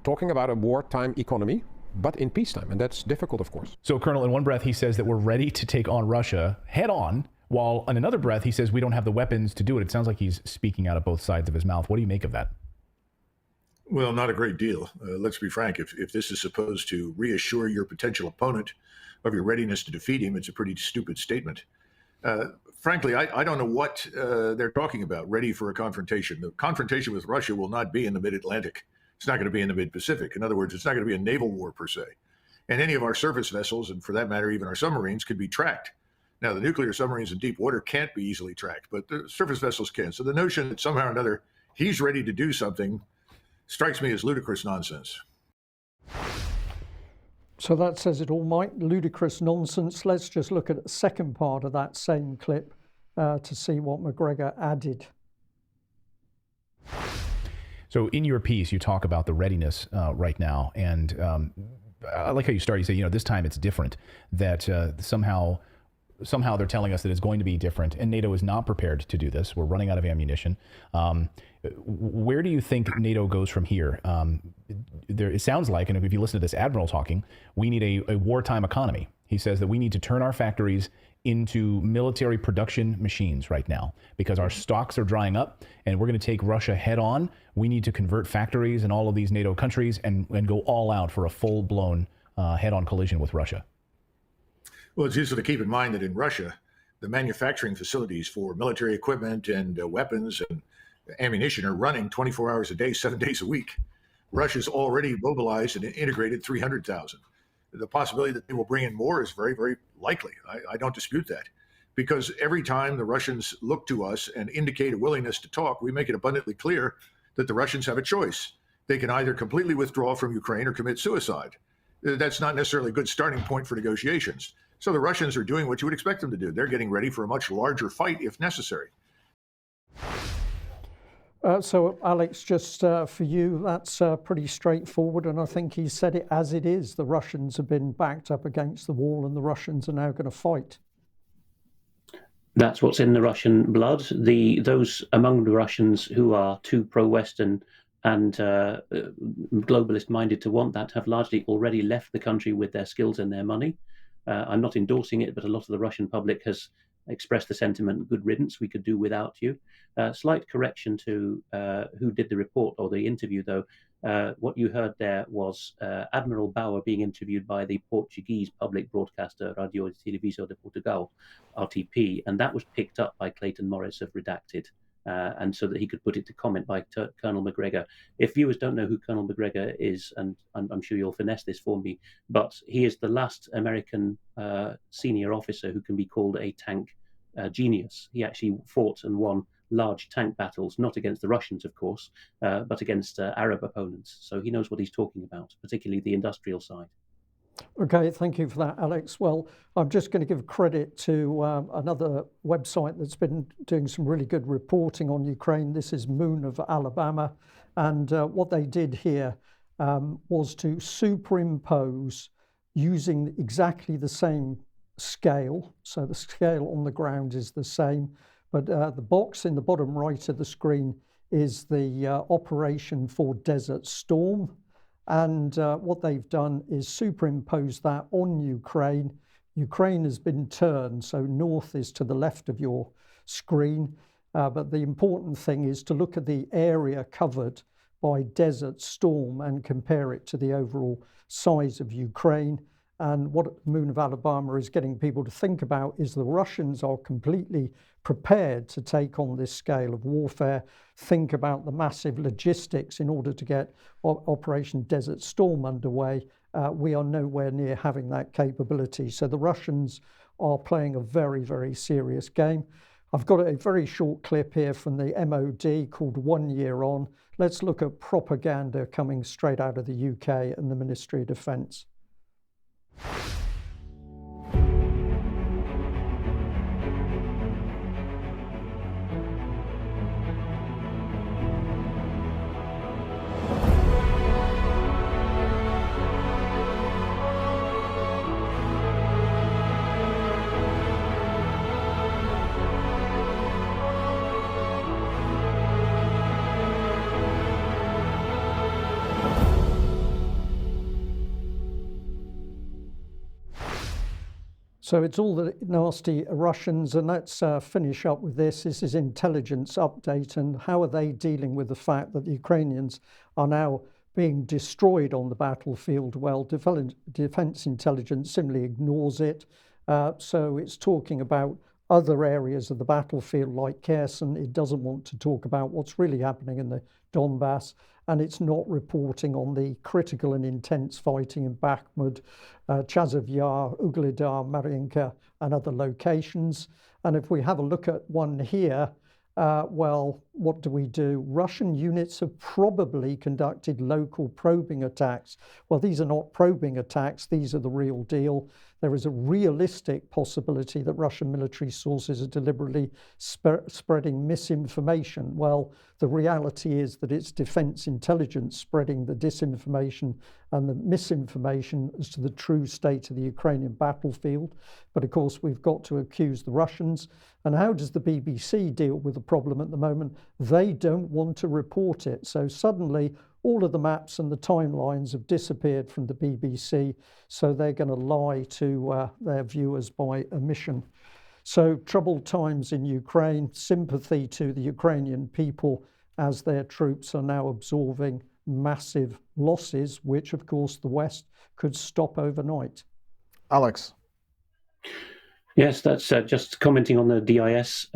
talking about a wartime economy, but in peacetime. And that's difficult, of course. So, Colonel, in one breath, he says that we're ready to take on Russia head on, while in another breath, he says we don't have the weapons to do it. It sounds like he's speaking out of both sides of his mouth. What do you make of that? Well, not a great deal. Let's be frank. If this is supposed to reassure your potential opponent of your readiness to defeat him, it's a pretty stupid statement. Frankly, I don't know what they're talking about, ready for a confrontation. The confrontation with Russia will not be in the mid-Atlantic. It's not going to be in the mid-Pacific. In other words, it's not going to be a naval war per se. And any of our surface vessels, and for that matter, even our submarines, could be tracked. Now, the nuclear submarines in deep water can't be easily tracked, but the surface vessels can. So the notion that somehow or another he's ready to do something strikes me as ludicrous nonsense. So that says it all, Mike. Ludicrous nonsense. Let's just look at the second part of that same clip to see what McGregor added. So in your piece, you talk about the readiness right now, and I like how you start. You say, you know, this time it's different. That somehow they're telling us that it's going to be different, and NATO is not prepared to do this. We're running out of ammunition. Where do you think NATO goes from here? It sounds like, and if you listen to this admiral talking, we need a wartime economy. He says that we need to turn our factories into military production machines right now because our stocks are drying up and we're going to take Russia head on. We need to convert factories in all of these NATO countries and go all out for a full-blown head-on collision with Russia. Well, it's useful to keep in mind that in Russia, the manufacturing facilities for military equipment and weapons and ammunition are running 24 hours a day, 7 days a week. Russia's already mobilized and integrated 300,000. The possibility that they will bring in more is very, very likely. I don't dispute that. Because every time the Russians look to us and indicate a willingness to talk, we make it abundantly clear that the Russians have a choice. They can either completely withdraw from Ukraine or commit suicide. That's not necessarily a good starting point for negotiations. So the Russians are doing what you would expect them to do. They're getting ready for a much larger fight if necessary. So, Alex, just for you, that's pretty straightforward, and I think he said it as it is. The Russians have been backed up against the wall, and the Russians are now going to fight. That's what's in the Russian blood. Those among the Russians who are too pro-Western and globalist-minded to want that have largely already left the country with their skills and their money. I'm not endorsing it, but a lot of the Russian public has expressed the sentiment, good riddance, we could do without you. Slight correction to who did the report or the interview, though. What you heard there was Admiral Bauer being interviewed by the Portuguese public broadcaster Radio e Televisão de Portugal, RTP, and that was picked up by Clayton Morris of Redacted, and so that he could put it to comment by Colonel McGregor. If viewers don't know who Colonel McGregor is, and I'm sure you'll finesse this for me, but he is the last American senior officer who can be called a tank genius. He actually fought and won large tank battles, not against the Russians, of course, but against Arab opponents. So he knows what he's talking about, particularly the industrial side. Okay, thank you for that, Alex. Well, I'm just going to give credit to another website that's been doing some really good reporting on Ukraine. This is Moon of Alabama. And what they did here was to superimpose using exactly the same scale. So the scale on the ground is the same. But the box in the bottom right of the screen is the operation for Desert Storm. And what they've done is superimpose that on Ukraine. Ukraine has been turned, so north is to the left of your screen. But the important thing is to look at the area covered by Desert Storm and compare it to the overall size of Ukraine. And what Moon of Alabama is getting people to think about is the Russians are completely prepared to take on this scale of warfare. Think about the massive logistics in order to get Operation Desert Storm underway. We are nowhere near having that capability. So the Russians are playing a very, very serious game. I've got a very short clip here from the MOD called 1 Year On. Let's look at propaganda coming straight out of the UK and the Ministry of Defence. So it's all the nasty Russians, and let's finish up with this. This is intelligence update, and how are they dealing with the fact that the Ukrainians are now being destroyed on the battlefield? Well, defense intelligence simply ignores it. So it's talking about other areas of the battlefield like Kherson. It doesn't want to talk about what's really happening in the Donbass, and it's not reporting on the critical and intense fighting in Bakhmut, Chazov Yar, Ugledar, Mariinka, and other locations. And if we have a look at one here, well, what do? Russian units have probably conducted local probing attacks. Well, these are not probing attacks, these are the real deal. There is a realistic possibility that Russian military sources are deliberately spreading misinformation. Well, the reality is that it's defense intelligence spreading the disinformation and the misinformation as to the true state of the Ukrainian battlefield. But of course, we've got to accuse the Russians. And how does the BBC deal with the problem at the moment? They don't want to report it. So suddenly, all of the maps and the timelines have disappeared from the BBC, so they're going to lie to their viewers by omission. So troubled times in Ukraine, sympathy to the Ukrainian people as their troops are now absorbing massive losses, which of course the West could stop overnight. Alex. Yes, that's just commenting on the DIS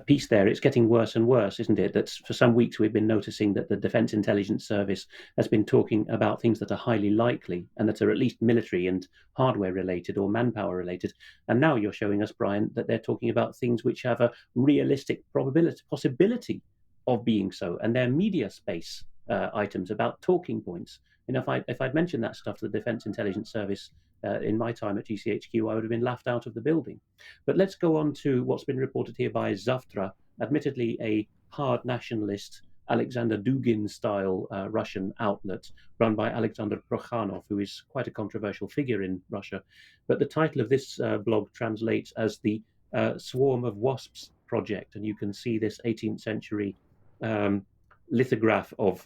piece there. It's getting worse and worse, isn't it? That for some weeks we've been noticing that the Defence Intelligence Service has been talking about things that are highly likely and that are at least military and hardware related or manpower related. And now you're showing us, Brian, that they're talking about things which have a realistic possibility of being so. And they're media space items about talking points. You know, if I'd mentioned that stuff to the Defence Intelligence Service in my time at GCHQ, I would have been laughed out of the building. But let's go on to what's been reported here by Zavtra, admittedly a hard nationalist, Alexander Dugin-style Russian outlet run by Alexander Prokhanov, who is quite a controversial figure in Russia. But the title of this blog translates as the Swarm of Wasps Project, and you can see this 18th century lithograph of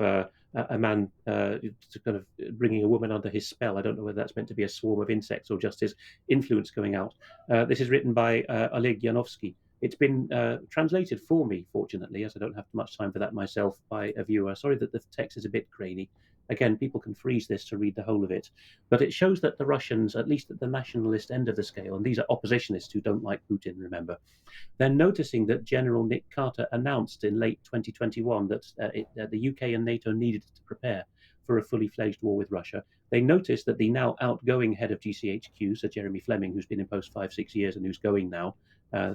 a man kind of bringing a woman under his spell. I don't know whether that's meant to be a swarm of insects or just his influence going out. This is written by Oleg Yanovsky. It's been translated for me, fortunately, as I don't have much time for that myself, by a viewer. Sorry that the text is a bit grainy. Again, people can freeze this to read the whole of it. But it shows that the Russians, at least at the nationalist end of the scale, and these are oppositionists who don't like Putin, remember, they're noticing that General Nick Carter announced in late 2021 that the UK and NATO needed to prepare for a fully fledged war with Russia. They noticed that the now outgoing head of GCHQ, Sir Jeremy Fleming, who's been in post 5-6 years and who's going now,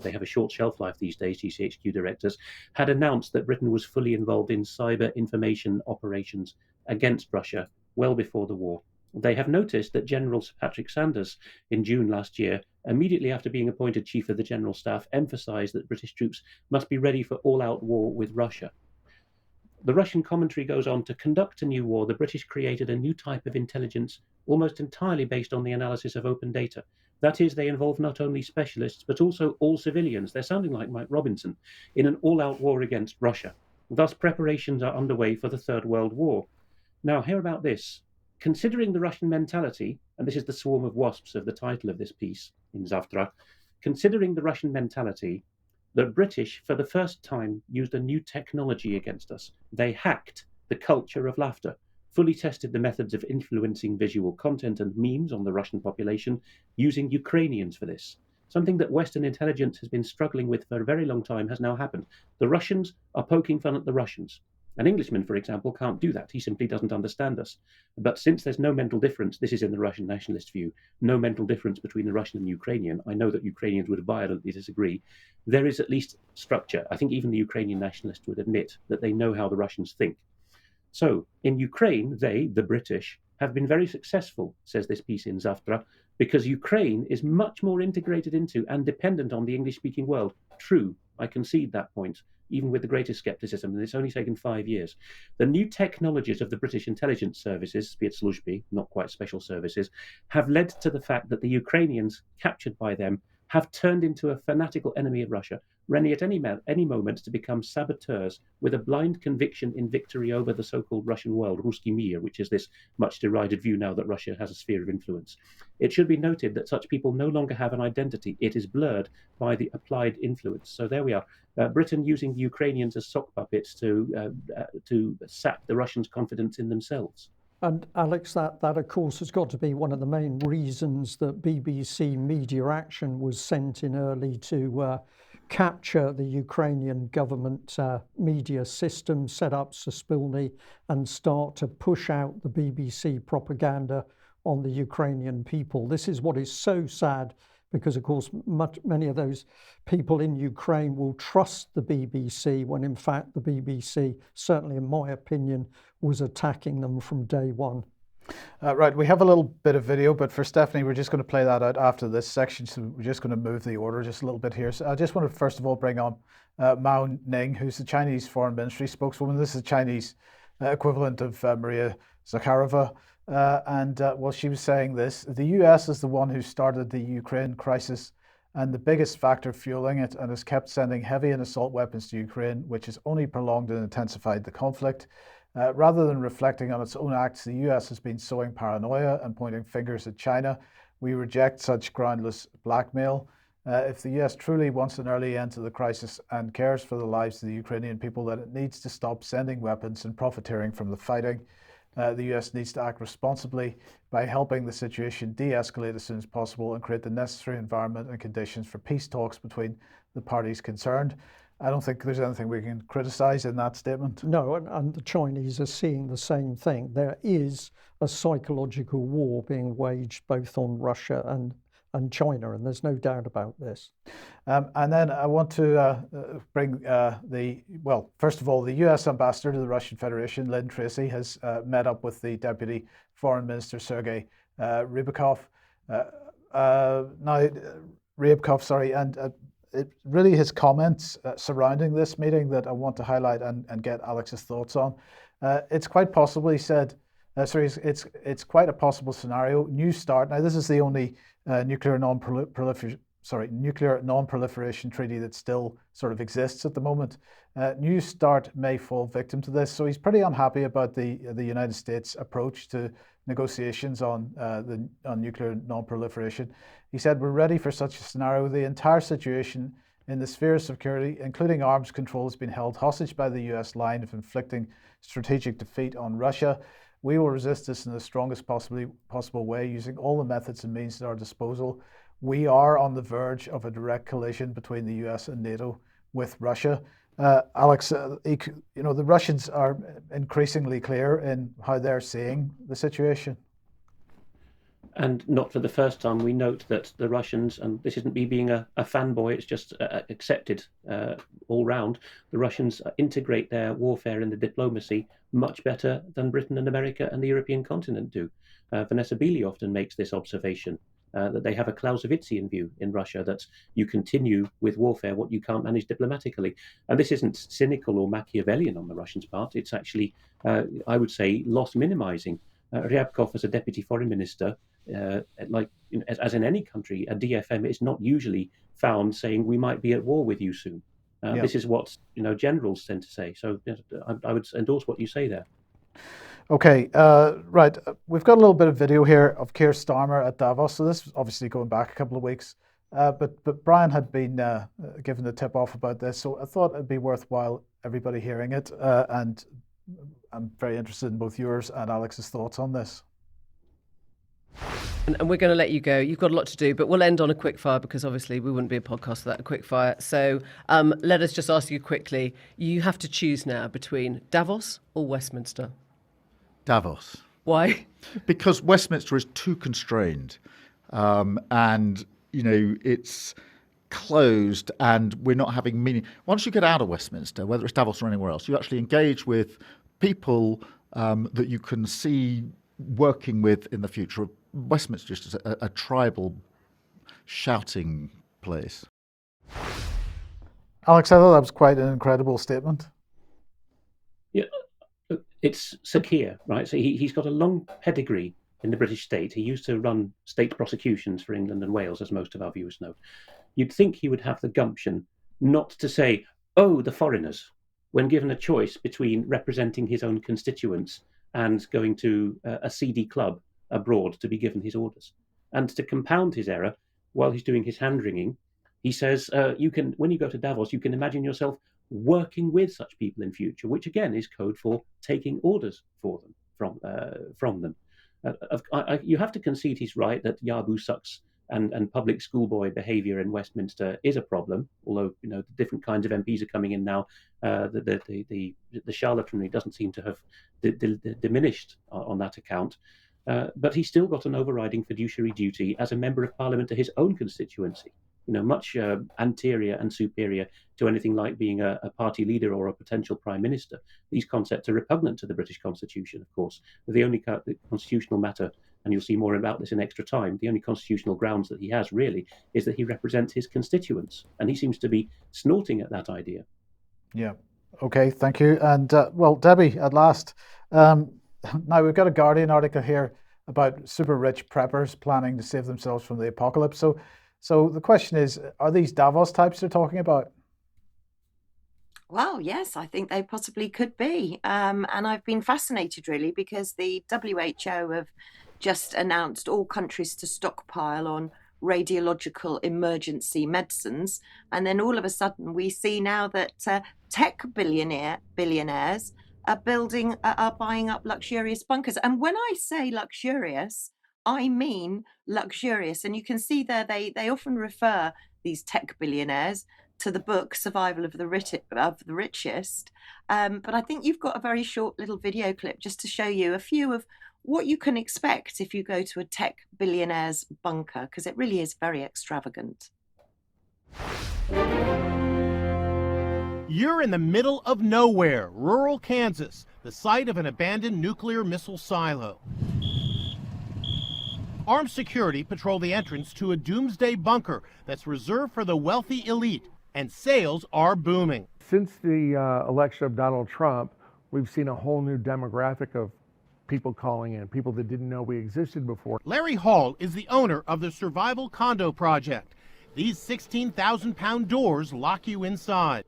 they have a short shelf life these days, GCHQ directors, had announced that Britain was fully involved in cyber information operations against Russia well before the war. They have noticed that General Sir Patrick Sanders, in June last year, immediately after being appointed Chief of the General Staff, emphasised that British troops must be ready for all-out war with Russia. The Russian commentary goes on to conduct a new war. The British created a new type of intelligence almost entirely based on the analysis of open data. That is, they involve not only specialists, but also all civilians. They're sounding like Mike Robinson in an all-out war against Russia. Thus, preparations are underway for the Third World War. Now, hear about this. Considering the Russian mentality, and this is the swarm of wasps of the title of this piece in Zavtra, considering the Russian mentality, the British, for the first time, used a new technology against us. They hacked the culture of laughter, fully tested the methods of influencing visual content and memes on the Russian population, using Ukrainians for this. Something that Western intelligence has been struggling with for a very long time has now happened. The Russians are poking fun at the Russians. An Englishman, for example, can't do that. He simply doesn't understand us. But since there's no mental difference, this is in the Russian nationalist view, no mental difference between the Russian and Ukrainian. I know that Ukrainians would violently disagree. There is at least structure. I think even the Ukrainian nationalists would admit that they know how the Russians think. So in Ukraine, they, the British, have been very successful, says this piece in Zavtra, because Ukraine is much more integrated into and dependent on the English-speaking world. True, I concede that point, even with the greatest skepticism, and it's only taken 5 years. The new technologies of the British intelligence services, be it Sluzhby, not quite special services, have led to the fact that the Ukrainians, captured by them, have turned into a fanatical enemy of Russia, ready at any moment to become saboteurs with a blind conviction in victory over the so-called Russian world, Ruski Mir, which is this much derided view now that Russia has a sphere of influence. It should be noted that such people no longer have an identity. It is blurred by the applied influence. So there we are. Britain using the Ukrainians as sock puppets to sap the Russians' confidence in themselves. And Alex, that of course has got to be one of the main reasons that BBC Media Action was sent in early to capture the Ukrainian government media system, set up Suspilny, and start to push out the BBC propaganda on the Ukrainian people. This is what is so sad, because, of course, many of those people in Ukraine will trust the BBC when, in fact, the BBC, certainly in my opinion, was attacking them from day one. Right, we have a little bit of video, but for Stephanie, we're just going to play that out after this section, so we're just going to move the order just a little bit here. So I just want to first of all bring on Mao Ning, who's the Chinese Foreign Ministry spokeswoman. This is the Chinese equivalent of Maria Zakharova. Well, she was saying this: the US is the one who started the Ukraine crisis and the biggest factor fueling it, and has kept sending heavy and assault weapons to Ukraine, which has only prolonged and intensified the conflict. Rather than reflecting on its own acts, the US has been sowing paranoia and pointing fingers at China. We reject such groundless blackmail. If the US truly wants an early end to the crisis and cares for the lives of the Ukrainian people, then it needs to stop sending weapons and profiteering from the fighting. The US needs to act responsibly by helping the situation de-escalate as soon as possible and create the necessary environment and conditions for peace talks between the parties concerned. I don't think there's anything we can criticize in that statement. No, and the Chinese are seeing the same thing. There is a psychological war being waged both on Russia and China, and there's no doubt about this. And then I want to bring first of all, the US ambassador to the Russian Federation, Lynn Tracy, has met up with the Deputy Foreign Minister, Sergei Ryabkov. And it really his comments surrounding this meeting that I want to highlight and get Alex's thoughts on. It's quite possible, he said, it's quite a possible scenario. New START. Now, this is the only nuclear non-proliferation treaty that still sort of exists at the moment. New START may fall victim to this. So he's pretty unhappy about the United States approach to negotiations on nuclear non-proliferation. He said, we're ready for such a scenario. The entire situation in the sphere of security, including arms control, has been held hostage by the US line of inflicting strategic defeat on Russia. We will resist this in the strongest possible way, using all the methods and means at our disposal. We are on the verge of a direct collision between the US and NATO with Russia. Alex, the Russians are increasingly clear in how they're seeing the situation. And not for the first time, we note that the Russians, and this isn't me being a fanboy, it's just accepted all round, the Russians integrate their warfare and the diplomacy much better than Britain and America and the European continent do. Vanessa Beeley often makes this observation, that they have a Clausewitzian view in Russia, that you continue with warfare what you can't manage diplomatically. And this isn't cynical or Machiavellian on the Russians' part. It's actually, I would say, loss minimizing. Ryabkov, as a deputy foreign minister, as in any country, a DFM is not usually found saying we might be at war with you soon. This is what generals tend to say. So I would endorse what you say there. Okay, right. We've got a little bit of video here of Keir Starmer at Davos. So this is obviously going back a couple of weeks. But Brian had been given the tip off about this, so I thought it'd be worthwhile everybody hearing it. And I'm very interested in both yours and Alex's thoughts on this. And we're going to let you go. You've got a lot to do, but we'll end on a quick fire because obviously we wouldn't be a podcast without a quick fire. So let us just ask you quickly. You have to choose now between Davos or Westminster. Davos. Why? Because Westminster is too constrained, and it's closed, and we're not having meaning. Once you get out of Westminster, whether it's Davos or anywhere else, you actually engage with people that you can see working with in the future. Westminster is just a tribal shouting place. Alex, I thought that was quite an incredible statement. Yeah, it's Sir Keir, right? So he's got a long pedigree in the British state. He used to run state prosecutions for England and Wales, as most of our viewers know. You'd think he would have the gumption not to say, oh, the foreigners, when given a choice between representing his own constituents and going to a seedy club abroad to be given his orders. And to compound his error, while he's doing his hand-wringing, he says, when you go to Davos, you can imagine yourself working with such people in future, which again is code for taking orders for them from them. You have to concede he's right that Yabu sucks and public schoolboy behaviour in Westminster is a problem. Although the different kinds of MPs are coming in now, the charlatanry doesn't seem to have diminished on that account. but he's still got an overriding fiduciary duty as a member of parliament to his own constituency, much anterior and superior to anything like being a party leader or a potential prime minister. These concepts are repugnant to the British Constitution, of course. The only constitutional matter, and you'll see more about this in extra time, the only constitutional grounds that he has really is that he represents his constituents, and he seems to be snorting at that idea. Yeah. Okay, thank you. And well, Debi, at last. Now we've got a Guardian article here about super rich preppers planning to save themselves from the apocalypse. So the question is, are these Davos types they're talking about? Well, yes, I think they possibly could be. And I've been fascinated really because the WHO have just announced all countries to stockpile on radiological emergency medicines. And then all of a sudden we see now that tech billionaires are buying up luxurious bunkers. And when I say luxurious, I mean luxurious. And you can see there they often refer, these tech billionaires, to the book Survival of the Richest. But I think you've got a very short little video clip just to show you a few of what you can expect if you go to a tech billionaire's bunker, because it really is very extravagant. You're in the middle of nowhere, rural Kansas, the site of an abandoned nuclear missile silo. Armed security patrol the entrance to a doomsday bunker that's reserved for the wealthy elite, and sales are booming. Since the election of Donald Trump, we've seen a whole new demographic of people calling in, people that didn't know we existed before. Larry Hall is the owner of the Survival Condo Project. These 16,000-pound doors lock you inside.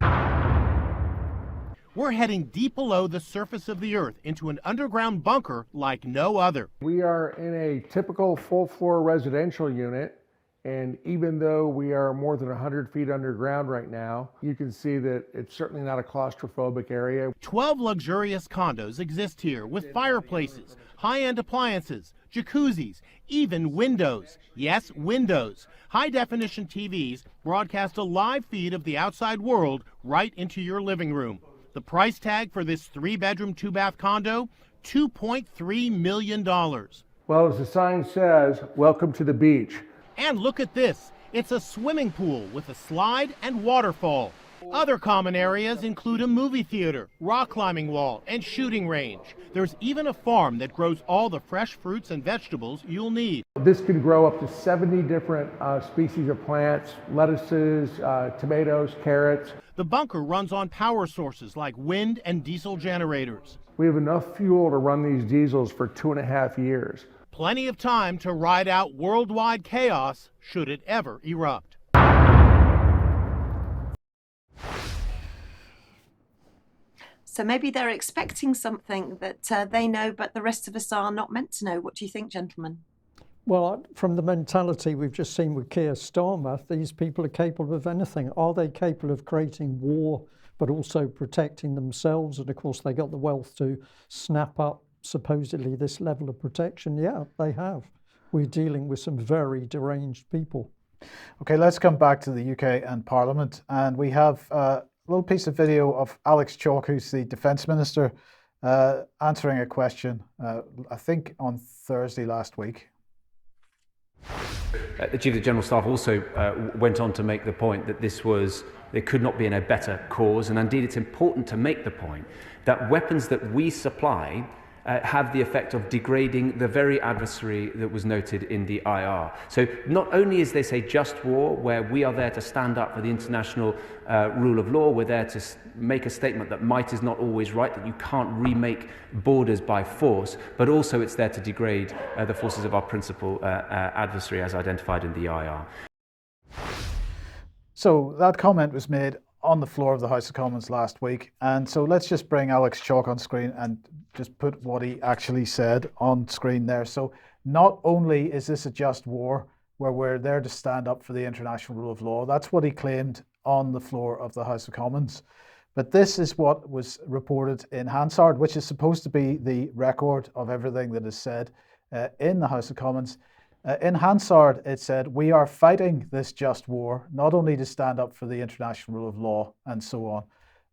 We're heading deep below the surface of the earth into an underground bunker like no other. We are in a typical full-floor residential unit, and even though we are more than 100 feet underground right now, you can see that it's certainly not a claustrophobic area. 12 luxurious condos exist here with fireplaces, high-end appliances, jacuzzis, even windows. Yes, windows. High-definition TVs broadcast a live feed of the outside world right into your living room. The price tag for this 3-bedroom, 2-bath condo, $2.3 million. Well, as the sign says, welcome to the beach. And look at this. It's a swimming pool with a slide and waterfall. Other common areas include a movie theater, rock climbing wall, and shooting range. There's even a farm that grows all the fresh fruits and vegetables you'll need. This can grow up to 70 different species of plants, lettuces, tomatoes, carrots. The bunker runs on power sources like wind and diesel generators. We have enough fuel to run these diesels for 2.5 years. Plenty of time to ride out worldwide chaos should it ever erupt. So maybe they're expecting something that they know, but the rest of us are not meant to know. What do you think, gentlemen? Well, from the mentality we've just seen with Keir Starmer, these people are capable of anything. Are they capable of creating war, but also protecting themselves? And of course, they got the wealth to snap up supposedly this level of protection. Yeah, they have. We're dealing with some very deranged people. Okay, let's come back to the UK and Parliament. And we have a little piece of video of Alex Chalk, who's the Defence Minister, answering a question, I think on Thursday last week. The Chief of the General Staff also went on to make the point that there could not be in a better cause, and indeed it's important to make the point that weapons that we supply have the effect of degrading the very adversary that was noted in the IR. So not only is this a just war where we are there to stand up for the international rule of law, we're there to make a statement that might is not always right, that you can't remake borders by force, but also it's there to degrade the forces of our principal adversary as identified in the IR. So that comment was made on the floor of the House of Commons last week. And so let's just bring Alex Chalk on screen and just put what he actually said on screen there. So not only is this a just war where we're there to stand up for the international rule of law, that's what he claimed on the floor of the House of Commons. But this is what was reported in Hansard, which is supposed to be the record of everything that is said in the House of Commons. In Hansard, it said, we are fighting this just war, not only to stand up for the international rule of law and so on,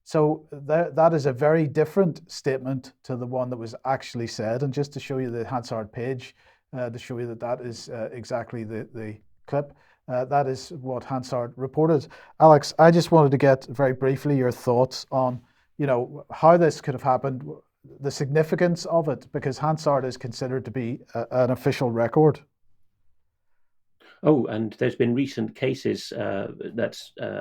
So that is a very different statement to the one that was actually said. And just to show you the Hansard page, to show you that is exactly the clip, that is what Hansard reported. Alex, I just wanted to get very briefly your thoughts on, how this could have happened, the significance of it, because Hansard is considered to be an official record. Oh, and there's been recent cases that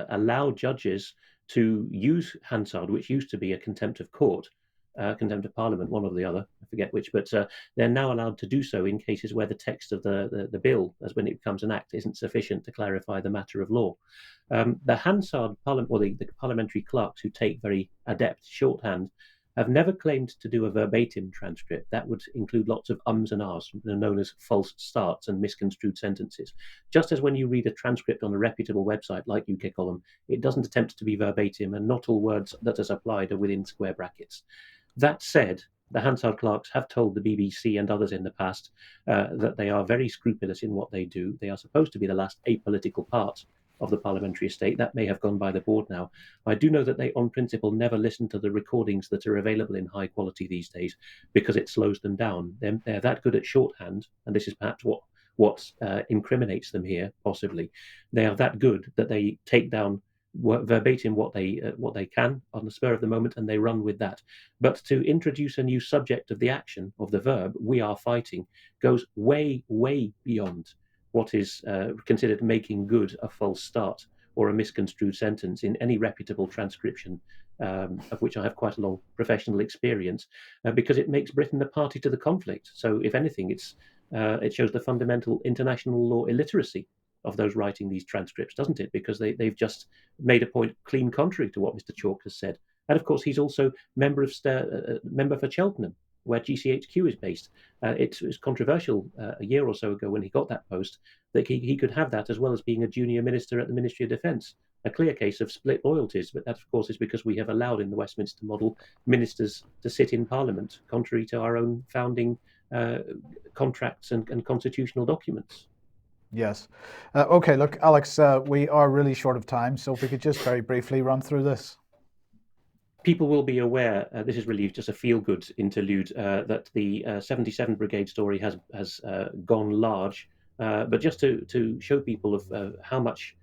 allow judges to use Hansard, which used to be a contempt of court, contempt of parliament, one or the other, I forget which, but they're now allowed to do so in cases where the text of the bill, as when it becomes an act, isn't sufficient to clarify the matter of law. The Hansard parliament, or the parliamentary clerks who take very adept shorthand, have never claimed to do a verbatim transcript. That would include lots of ums and ahs, known as false starts and misconstrued sentences. Just as when you read a transcript on a reputable website like UK Column, it doesn't attempt to be verbatim, and not all words that are supplied are within square brackets. That said, the Hansard clerks have told the BBC and others in the past that they are very scrupulous in what they do. They are supposed to be the last apolitical part of the parliamentary estate. That may have gone by the board now. I do know that they, on principle, never listen to the recordings that are available in high quality these days because it slows them down. They're that good at shorthand, and this is perhaps what incriminates them here, possibly. They are that good that they take down verbatim what they can on the spur of the moment, and they run with that. But to introduce a new subject of the action, of the verb, we are fighting, goes way, way beyond what is considered making good a false start or a misconstrued sentence in any reputable transcription, of which I have quite a long professional experience, because it makes Britain a party to the conflict. So if anything, it shows the fundamental international law illiteracy of those writing these transcripts, doesn't it? Because they've just made a point clean contrary to what Mr. Chalk has said. And of course, he's also member for Cheltenham, where GCHQ is based. It was controversial a year or so ago when he got that post that he could have that as well as being a junior minister at the Ministry of Defence. A clear case of split loyalties, but that, of course, is because we have allowed in the Westminster model ministers to sit in Parliament, contrary to our own founding contracts and constitutional documents. Yes. Okay, look, Alex, we are really short of time, so if we could just very briefly run through this. People will be aware, this is really just a feel-good interlude, that the 77 Brigade story has gone large. But just to show people of how much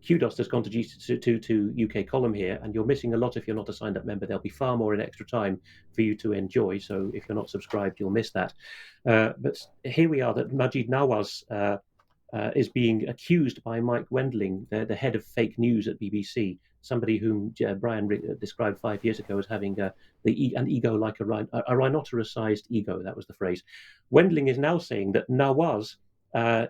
kudos has gone to UK Column here, and you're missing a lot if you're not a signed-up member. There'll be far more in extra time for you to enjoy, so if you're not subscribed, you'll miss that. But here we are, that Majid Nawaz is being accused by Mike Wendling, the head of fake news at BBC, somebody whom Brian described 5 years ago as having an ego like a rhinoceros-sized ego. That was the phrase. Wendling is now saying that Nawaz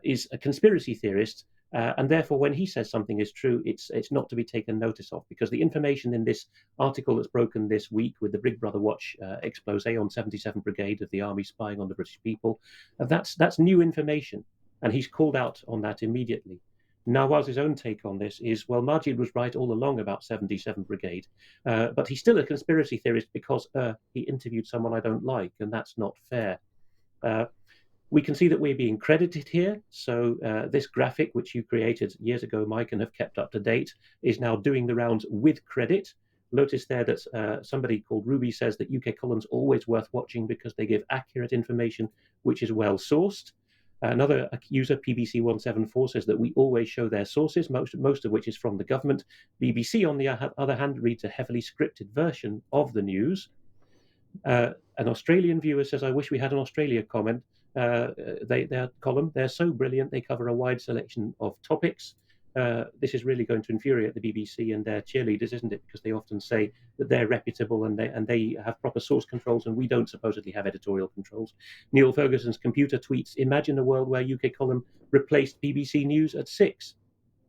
is a conspiracy theorist, and therefore when he says something is true, it's not to be taken notice of, because the information in this article that's broken this week with the Big Brother Watch expose on 77 Brigade of the Army spying on the British people, that's new information, and he's called out on that immediately. Nawaz's own take on this is, well, Majid was right all along about 77 Brigade, but he's still a conspiracy theorist because he interviewed someone I don't like, and that's not fair. We can see that we're being credited here. So this graphic, which you created years ago, Mike, and have kept up to date, is now doing the rounds with credit. Notice there that somebody called Ruby says that UK Column's always worth watching because they give accurate information, which is well sourced. Another user, PBC174, says that we always show their sources, most of which is from the government. BBC, on the other hand, reads a heavily scripted version of the news. An Australian viewer says, I wish we had an Australia comment. Their column, they're so brilliant, they cover a wide selection of topics. This is really going to infuriate the BBC and their cheerleaders, isn't it? Because they often say that they're reputable and they have proper source controls, and we don't supposedly have editorial controls. Neil Ferguson's computer tweets, imagine a world where UK Column replaced BBC News at 6.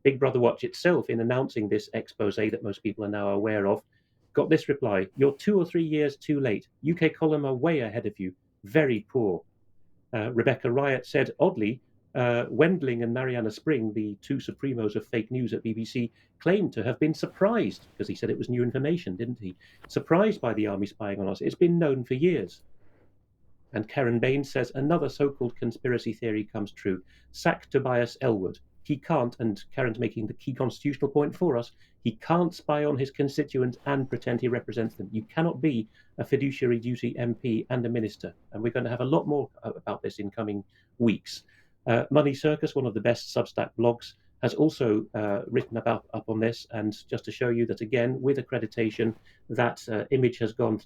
Big Brother Watch itself, in announcing this expose that most people are now aware of, got this reply, you're 2 or 3 years too late. UK Column are way ahead of you. Very poor. Rebecca Riot said, oddly, Wendling and Mariana Spring, the two supremos of fake news at BBC, claimed to have been surprised, because he said it was new information, didn't he? Surprised by the army spying on us. It's been known for years. And Karen Baines says, another so-called conspiracy theory comes true. Sack Tobias Elwood. he can't, and Karen's making the key constitutional point for us, he can't spy on his constituents and pretend he represents them. You cannot be a fiduciary duty MP and a minister. And we're going to have a lot more about this in coming weeks. Money Circus, one of the best Substack blogs, has also written up on this. And just to show you that, again, with accreditation, that image has gone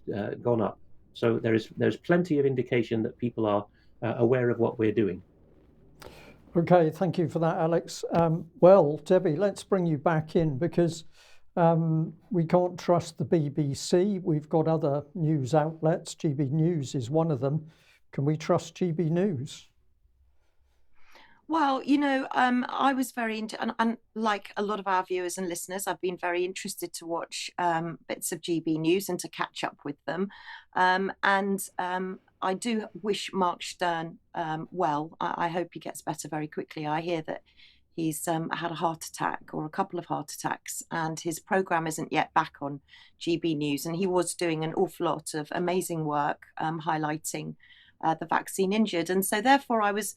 up. So there's plenty of indication that people are aware of what we're doing. Okay, thank you for that, Alex. Well, Debi, let's bring you back in because we can't trust the BBC. We've got other news outlets. GB News is one of them. Can we trust GB News? Well, I was very into, and like a lot of our viewers and listeners, I've been very interested to watch bits of GB News and to catch up with them. I do wish Mark Stern well. I hope he gets better very quickly. I hear that he's had a heart attack or a couple of heart attacks, and his programme isn't yet back on GB News. And he was doing an awful lot of amazing work highlighting the vaccine injured. And so therefore I was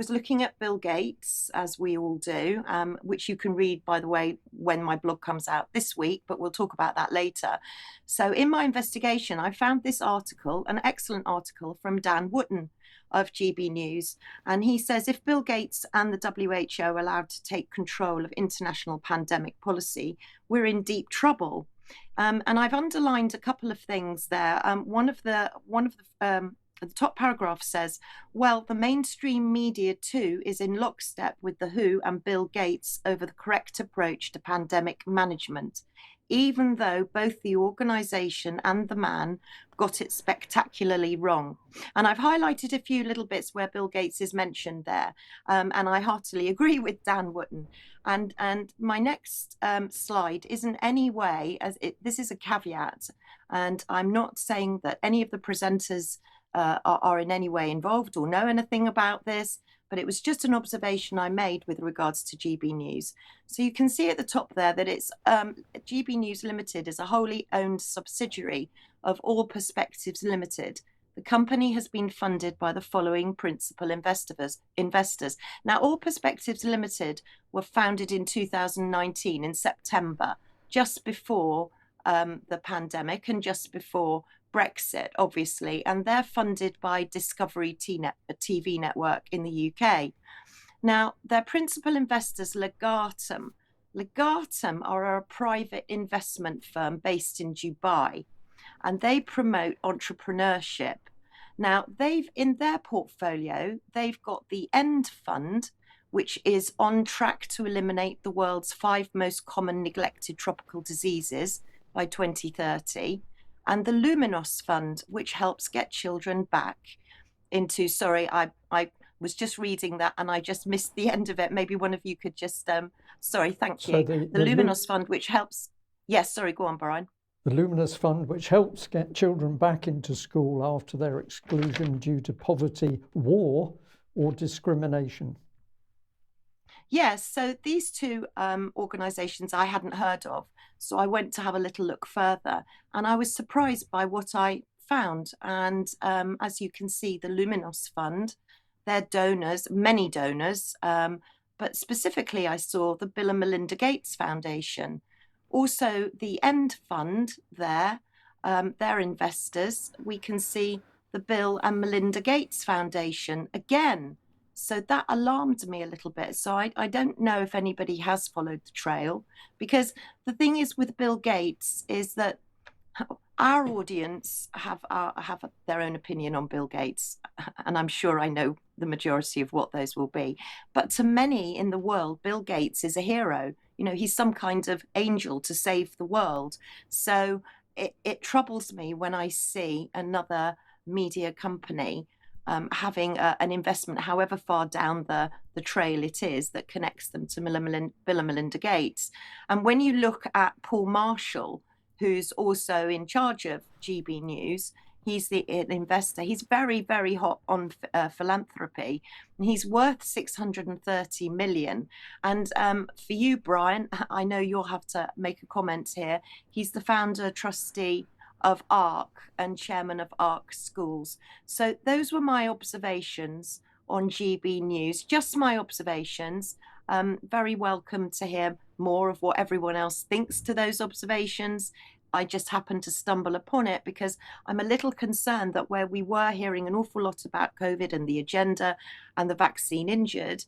looking at Bill Gates, as we all do, which you can read, by the way, when my blog comes out this week, but we'll talk about that later. So in my investigation, I found this article, an excellent article from Dan Wootton of GB News. And he says, if Bill Gates and the WHO are allowed to take control of international pandemic policy, we're in deep trouble. And I've underlined a couple of things there. The top paragraph says, well, the mainstream media too is in lockstep with the WHO and Bill Gates over the correct approach to pandemic management, even though both the organisation and the man got it spectacularly wrong. And I've highlighted a few little bits where Bill Gates is mentioned there, and I heartily agree with Dan Wootton. And my next slide isn't any way, this is a caveat, and I'm not saying that any of the presenters are in any way involved or know anything about this, but it was just an observation I made with regards to GB News. So you can see at the top there that it's GB News Limited is a wholly owned subsidiary of All Perspectives Limited. The company has been funded by the following principal investors. Now, All Perspectives Limited were founded in 2019 in September, just before the pandemic and just before Brexit, obviously, and they're funded by Discovery TV network in the UK. Now, their principal investors, Legatum are a private investment firm based in Dubai, and they promote entrepreneurship. Now, in their portfolio, they've got the End Fund, which is on track to eliminate the world's 5 most common neglected tropical diseases by 2030. And the Luminos Fund, which helps get children back into, sorry, I was just reading that and I just missed the end of it. Maybe one of you could just, sorry, thank you. The Luminos Fund, which helps, yes, sorry, go on, Brian. The Luminos Fund, which helps get children back into school after their exclusion due to poverty, war, or discrimination. Yes, so these two organisations I hadn't heard of. So I went to have a little look further and I was surprised by what I found. And as you can see, the Luminos Fund, their donors, many donors, but specifically I saw the Bill and Melinda Gates Foundation. Also the End Fund there, their investors, we can see the Bill and Melinda Gates Foundation again. So that alarmed me a little bit. So I don't know if anybody has followed the trail, because the thing is with Bill Gates is that our audience have their own opinion on Bill Gates, and I'm sure I know the majority of what those will be. But to many in the world, Bill Gates is a hero. You know, he's some kind of angel to save the world. So it troubles me when I see another media company having an investment, however far down the trail it is, that connects them to Bill and Melinda Gates. And when you look at Paul Marshall, who's also in charge of GB News, he's an investor. He's very, very hot on philanthropy. He's worth 630 million. And for you, Brian, I know you'll have to make a comment here. He's the founder, trustee of ARC and chairman of ARC Schools. So those were my observations on GB News, just my observations. Very welcome to hear more of what everyone else thinks to those observations. I just happened to stumble upon it because I'm a little concerned that where we were hearing an awful lot about COVID and the agenda and the vaccine injured,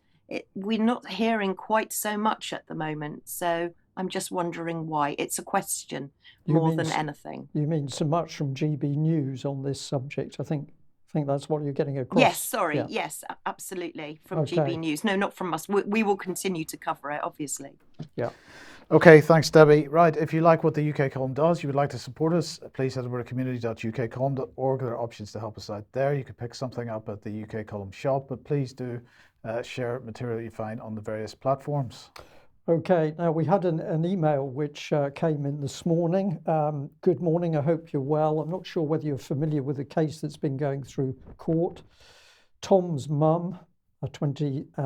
we're not hearing quite so much at the moment. So I'm just wondering why. It's a question more than anything. You mean so much from GB News on this subject? I think that's what you're getting across. Yes, sorry. Yeah. Yes, absolutely. From Okay. GB News. No, not from us. We will continue to cover it, obviously. Yeah. Okay, thanks, Debbie. Right, if you like what the UK Column does, you would like to support us, please head over to community.ukcolumn.org. There are options to help us out there. You can pick something up at the UK Column shop, but please do share material you find on the various platforms. Okay, now we had an email which came in this morning. Good morning, I hope you're well. I'm not sure whether you're familiar with the case that's been going through court. Tom's mum,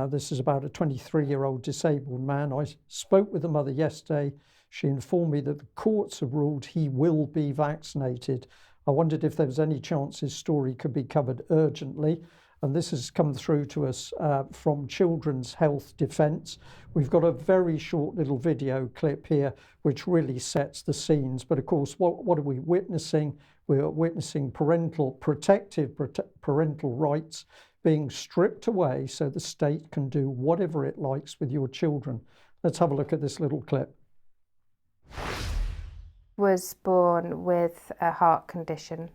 this is about a 23-year-old disabled man. I spoke with the mother yesterday. She informed me that the courts have ruled he will be vaccinated. I wondered if there was any chance his story could be covered urgently. And this has come through to us from Children's Health Defence. We've got a very short little video clip here which really sets the scenes. But of course, what are we witnessing? We're witnessing protective parental rights being stripped away so the state can do whatever it likes with your children. Let's have a look at this little clip. Was born with a heart condition,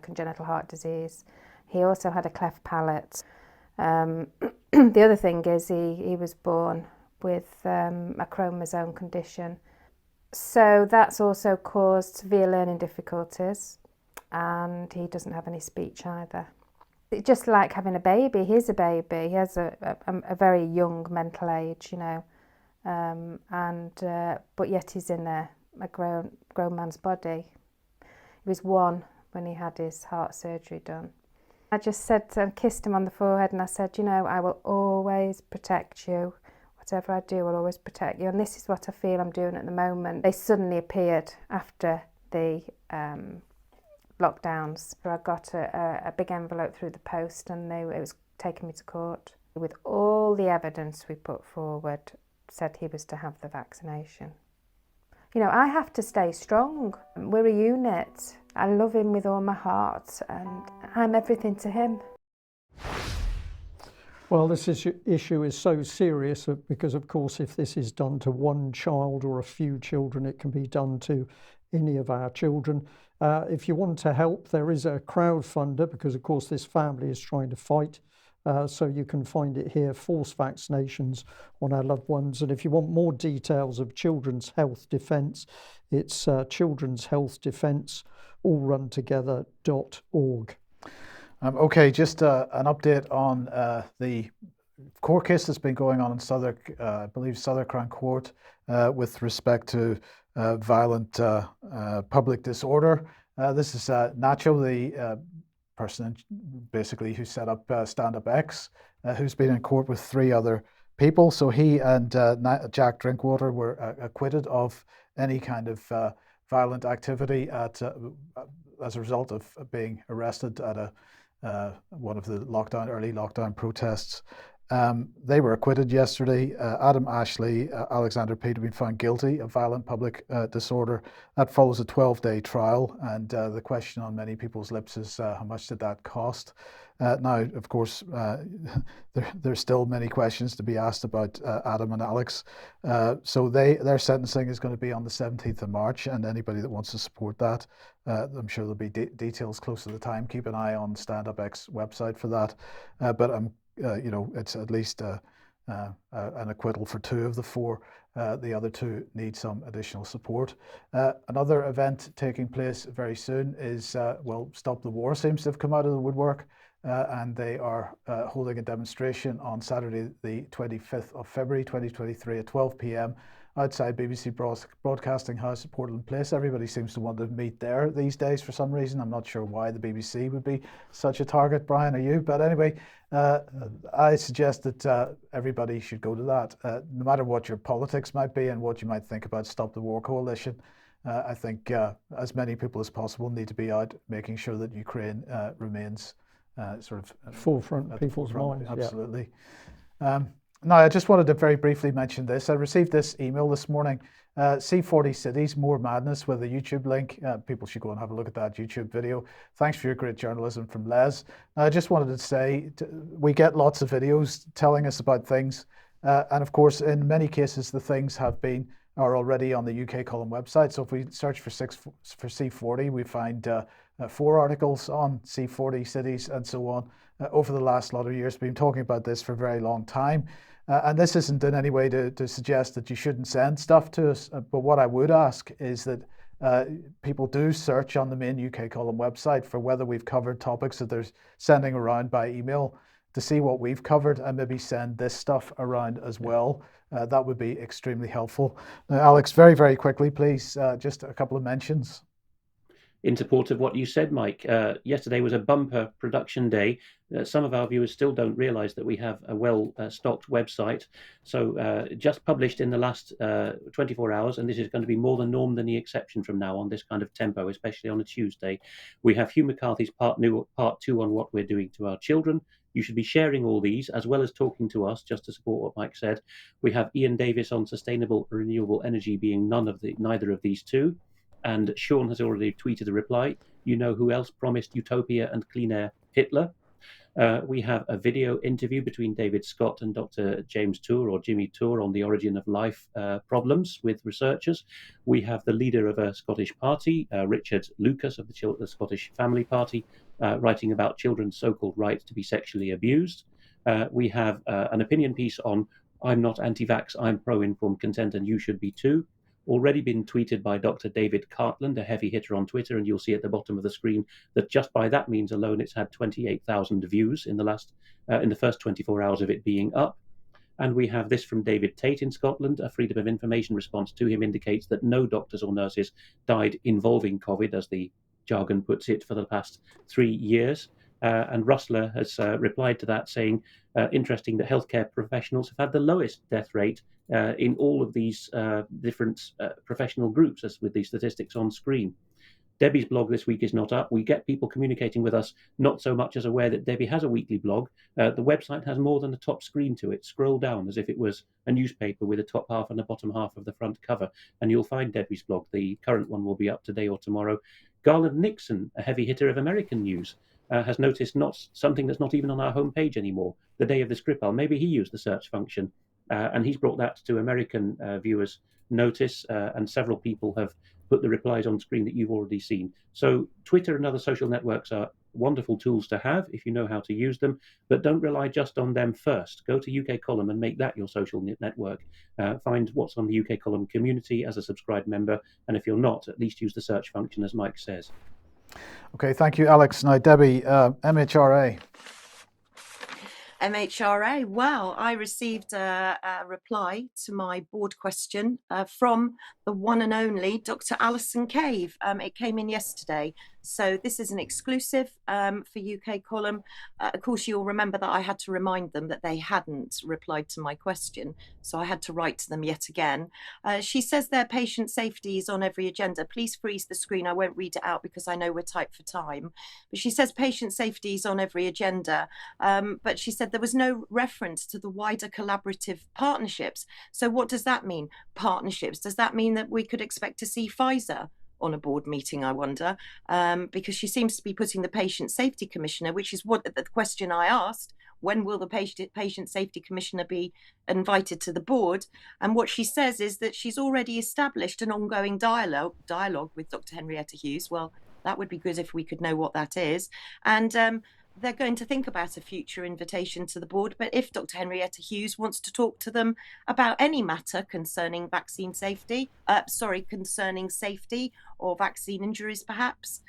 congenital heart disease. He also had a cleft palate. The other thing is he was born with a chromosome condition. So that's also caused severe learning difficulties, and he doesn't have any speech either. It's just like having a baby. He's a baby. He has a very young mental age, you know, but yet he's in a grown man's body. He was 1 when he had his heart surgery done. I just said and kissed him on the forehead, and I said, you know, I will always protect you. Whatever I do, I'll always protect you. And this is what I feel I'm doing at the moment. They suddenly appeared after the lockdowns. I got a big envelope through the post, and it was taking me to court. With all the evidence we put forward, said he was to have the vaccination. You know, I have to stay strong. We're a unit. I love him with all my heart, and I'm everything to him. Well, this issue is so serious because, of course, if this is done to one child or a few children, it can be done to any of our children. If you want to help, there is a crowdfunder because, of course, this family is trying to fight. So you can find it here, forced vaccinations on our loved ones. And if you want more details of Children's Health Defence, it's Children's Health Defence, allruntogether.org. Okay, just an update on the court case that's been going on in I believe Southwark Crown Court with respect to violent public disorder. This is Nacho, the person basically who set up Stand Up X, who's been in court with 3 other people. So he and Jack Drinkwater were acquitted of any kind of violent activity as a result of being arrested at one of the early lockdown protests. They were acquitted yesterday. Adam Ashley, Alexander Pete have been found guilty of violent public disorder. That follows a 12-day trial, and the question on many people's lips is how much did that cost? Now, of course, there's still many questions to be asked about Adam and Alex. So their sentencing is going to be on the 17th of March, and anybody that wants to support that, I'm sure there'll be details close to the time. Keep an eye on Stand Up X website for that. But it's at least an acquittal for 2 of the 4. The other 2 need some additional support. Another event taking place very soon is, Stop the War seems to have come out of the woodwork, and they are holding a demonstration on Saturday, the 25th of February 2023 at 12 p.m. outside BBC Broadcasting House at Portland Place. Everybody seems to want to meet there these days for some reason. I'm not sure why the BBC would be such a target. Brian, are you? But anyway, I suggest that everybody should go to that. No matter what your politics might be and what you might think about Stop the War Coalition, I think as many people as possible need to be out making sure that Ukraine remains sort of forefront people's minds. Absolutely. Now, I just wanted to very briefly mention this. I received this email this morning. C40 Cities, More Madness, with a YouTube link. People should go and have a look at that YouTube video. Thanks for your great journalism from Les. I just wanted to say, we get lots of videos telling us about things. And of course, in many cases, the things are already on the UK Column website. So if we search for C40, we find 4 articles on C40 cities and so on over the last lot of years. We've been talking about this for a very long time. And this isn't in any way to suggest that you shouldn't send stuff to us. But what I would ask is that people do search on the main UK Column website for whether we've covered topics that they're sending around by email to see what we've covered, and maybe send this stuff around as well. That would be extremely helpful. Now, Alex, very, very quickly, please, just a couple of mentions. In support of what you said, Mike, yesterday was a bumper production day. Some of our viewers still don't realise that we have a well-stocked website. So just published in the last 24 hours, and this is going to be more the norm than the exception from now on, this kind of tempo, especially on a Tuesday. We have Hugh McCarthy's part 2 on what we're doing to our children. You should be sharing all these as well as talking to us, just to support what Mike said. We have Ian Davis on sustainable renewable energy being neither of these two. And Sean has already tweeted a reply. You know who else promised utopia and clean air? Hitler. We have a video interview between David Scott and Dr. James Tour, or Jimmy Tour, on the origin of life problems with researchers. We have the leader of a Scottish party, Richard Lucas of the Scottish Family Party, writing about children's so-called right to be sexually abused. We have an opinion piece on I'm not anti-vax, I'm pro-informed consent, and you should be too. Already been tweeted by Dr. David Cartland, a heavy hitter on Twitter, and you'll see at the bottom of the screen that just by that means alone, it's had 28,000 views in the first 24 hours of it being up. And we have this from David Tate in Scotland. A Freedom of Information response to him indicates that no doctors or nurses died involving COVID, as the jargon puts it, for the past 3 years. And Russler has replied to that, saying, interesting that healthcare professionals have had the lowest death rate in all of these different professional groups, as with these statistics on screen. Debi's blog this week is not up. We get people communicating with us, not so much as aware that Debi has a weekly blog. The website has more than a top screen to it. Scroll down as if it was a newspaper with a top half and a bottom half of the front cover, and you'll find Debi's blog. The current one will be up today or tomorrow. Garland Nixon, a heavy hitter of American news, has noticed something that's not even on our homepage anymore, the day of the Skripal. Maybe he used the search function, and he's brought that to American viewers' notice, and several people have put the replies on screen that you've already seen. So Twitter and other social networks are wonderful tools to have if you know how to use them, but don't rely just on them first. Go to UK Column and make that your social network. Find what's on the UK Column community as a subscribed member, and if you're not, at least use the search function, as Mike says. Okay, thank you, Alex. Now, Debi, MHRA. MHRA. Well, I received a reply to my board question from the one and only Dr. Alison Cave. It came in yesterday. So this is an exclusive for UK Column. Of course, you'll remember that I had to remind them that they hadn't replied to my question. So I had to write to them yet again. She says their patient safety is on every agenda. Please freeze the screen. I won't read it out because I know we're tight for time. But she says patient safety is on every agenda. But she said there was no reference to the wider collaborative partnerships. So what does that mean? Partnerships. Does that mean that we could expect to see Pfizer on a board meeting, I wonder, because she seems to be putting the Patient Safety Commissioner, which is what the question I asked, when will the Patient Safety Commissioner be invited to the board? And what she says is that she's already established an ongoing dialogue with Dr. Henrietta Hughes. Well, that would be good if we could know what that is. And they're going to think about a future invitation to the board. But if Dr. Henrietta Hughes wants to talk to them about any matter concerning vaccine safety, concerning safety or vaccine injuries, perhaps,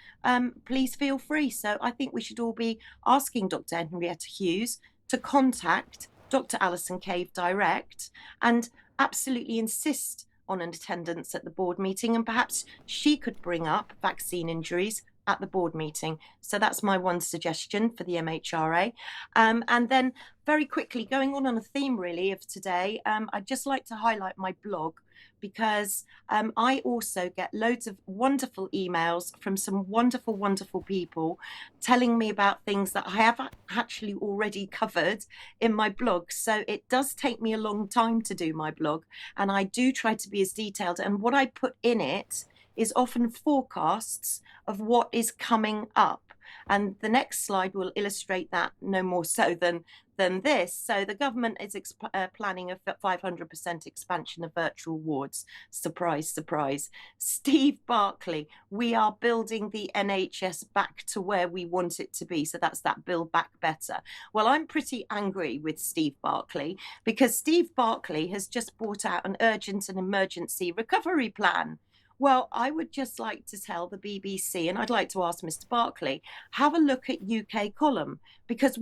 please feel free. So I think we should all be asking Dr. Henrietta Hughes to contact Dr. Alison Cave direct and absolutely insist on an attendance at the board meeting, and perhaps she could bring up vaccine injuries at the board meeting. So that's my one suggestion for the MHRA. And then very quickly, going on a theme really of today, I'd just like to highlight my blog, because I also get loads of wonderful emails from some wonderful, wonderful people telling me about things that I have actually already covered in my blog. So it does take me a long time to do my blog, and I do try to be as detailed. And what I put in it is often forecasts of what is coming up. And the next slide will illustrate that no more so than this. So the government is planning a 500% expansion of virtual wards. Surprise, surprise. Steve Barclay, we are building the NHS back to where we want it to be. So that's that Build Back Better. Well, I'm pretty angry with Steve Barclay, because Steve Barclay has just brought out an urgent and emergency recovery plan. Well, I would just like to tell the BBC, and I'd like to ask Mr. Barclay, have a look at UK Column, because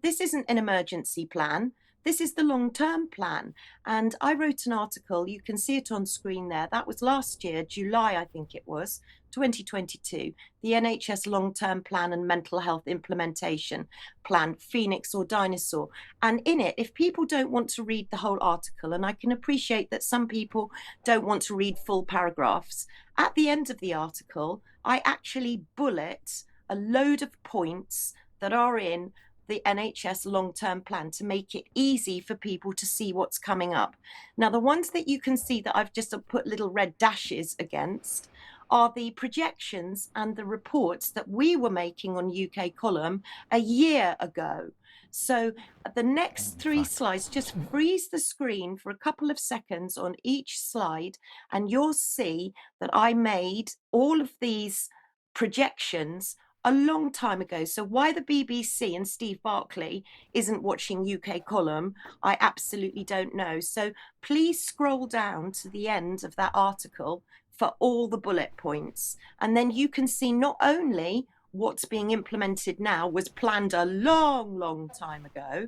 this isn't an emergency plan. This is the long-term plan. And I wrote an article, you can see it on screen there. That was last year, July, I think it was, 2022, the NHS long-term plan and mental health implementation plan, Phoenix or Dinosaur. And in it, if people don't want to read the whole article, and I can appreciate that some people don't want to read full paragraphs, at the end of the article, I actually bullet a load of points that are in the NHS long-term plan to make it easy for people to see what's coming up. Now, the ones that you can see that I've just put little red dashes against are the projections and the reports that we were making on UK Column a year ago. So the next three slides, just freeze the screen for a couple of seconds on each slide, and you'll see that I made all of these projections a long time ago. So why the BBC and Steve Barclay isn't watching UK Column, I absolutely don't know. So please scroll down to the end of that article for all the bullet points. And then you can see not only what's being implemented now was planned a long, long time ago,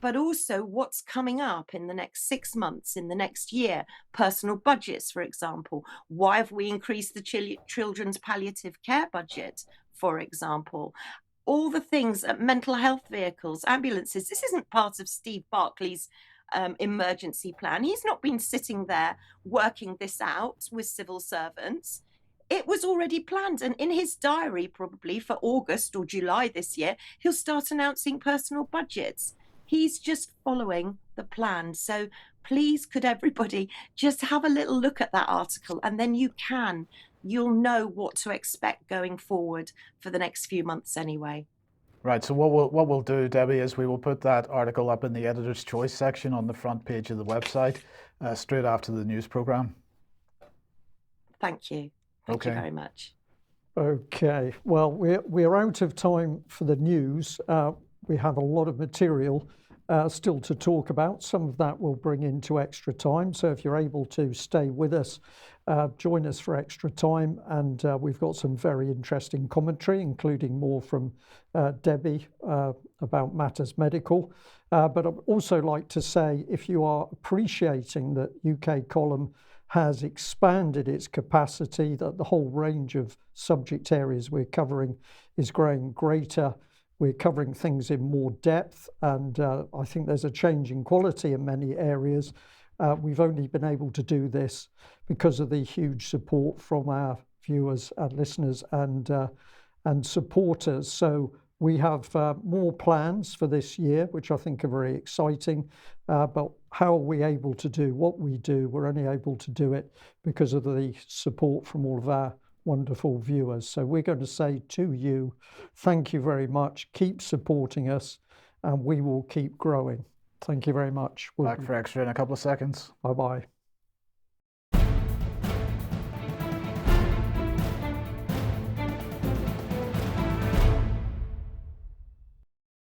but also what's coming up in the next 6 months, in the next year. Personal budgets, for example. Why have we increased the children's palliative care budget, for example? All the things, mental health vehicles, ambulances. This isn't part of Steve Barclay's emergency plan. He's not been sitting there working this out with civil servants. It was already planned, and in his diary, probably for August or July this year, he'll start announcing personal budgets. He's just following the plan. So please, could everybody just have a little look at that article, and then you'll know what to expect going forward for the next few months anyway. Right, so what we'll do, Debbie, is we will put that article up in the editor's choice section on the front page of the website straight after the news programme. Thank you. Thank you very much. Okay, well, we're out of time for the news. We have a lot of material still to talk about. Some of that we'll bring into extra time. So if you're able to stay with us, join us for extra time. And we've got some very interesting commentary, including more from Debi about matters medical. But I'd also like to say, if you are appreciating that UK Column has expanded its capacity, that the whole range of subject areas we're covering is growing greater. We're covering things in more depth, and I think there's a change in quality in many areas. We've only been able to do this because of the huge support from our viewers and listeners and supporters. So we have more plans for this year, which I think are very exciting. But how are we able to do what we do? We're only able to do it because of the support from all of our wonderful viewers. So we're going to say to you, thank you very much. Keep supporting us, and we will keep growing. Thank you very much. Back for extra in a couple of seconds. Bye-bye.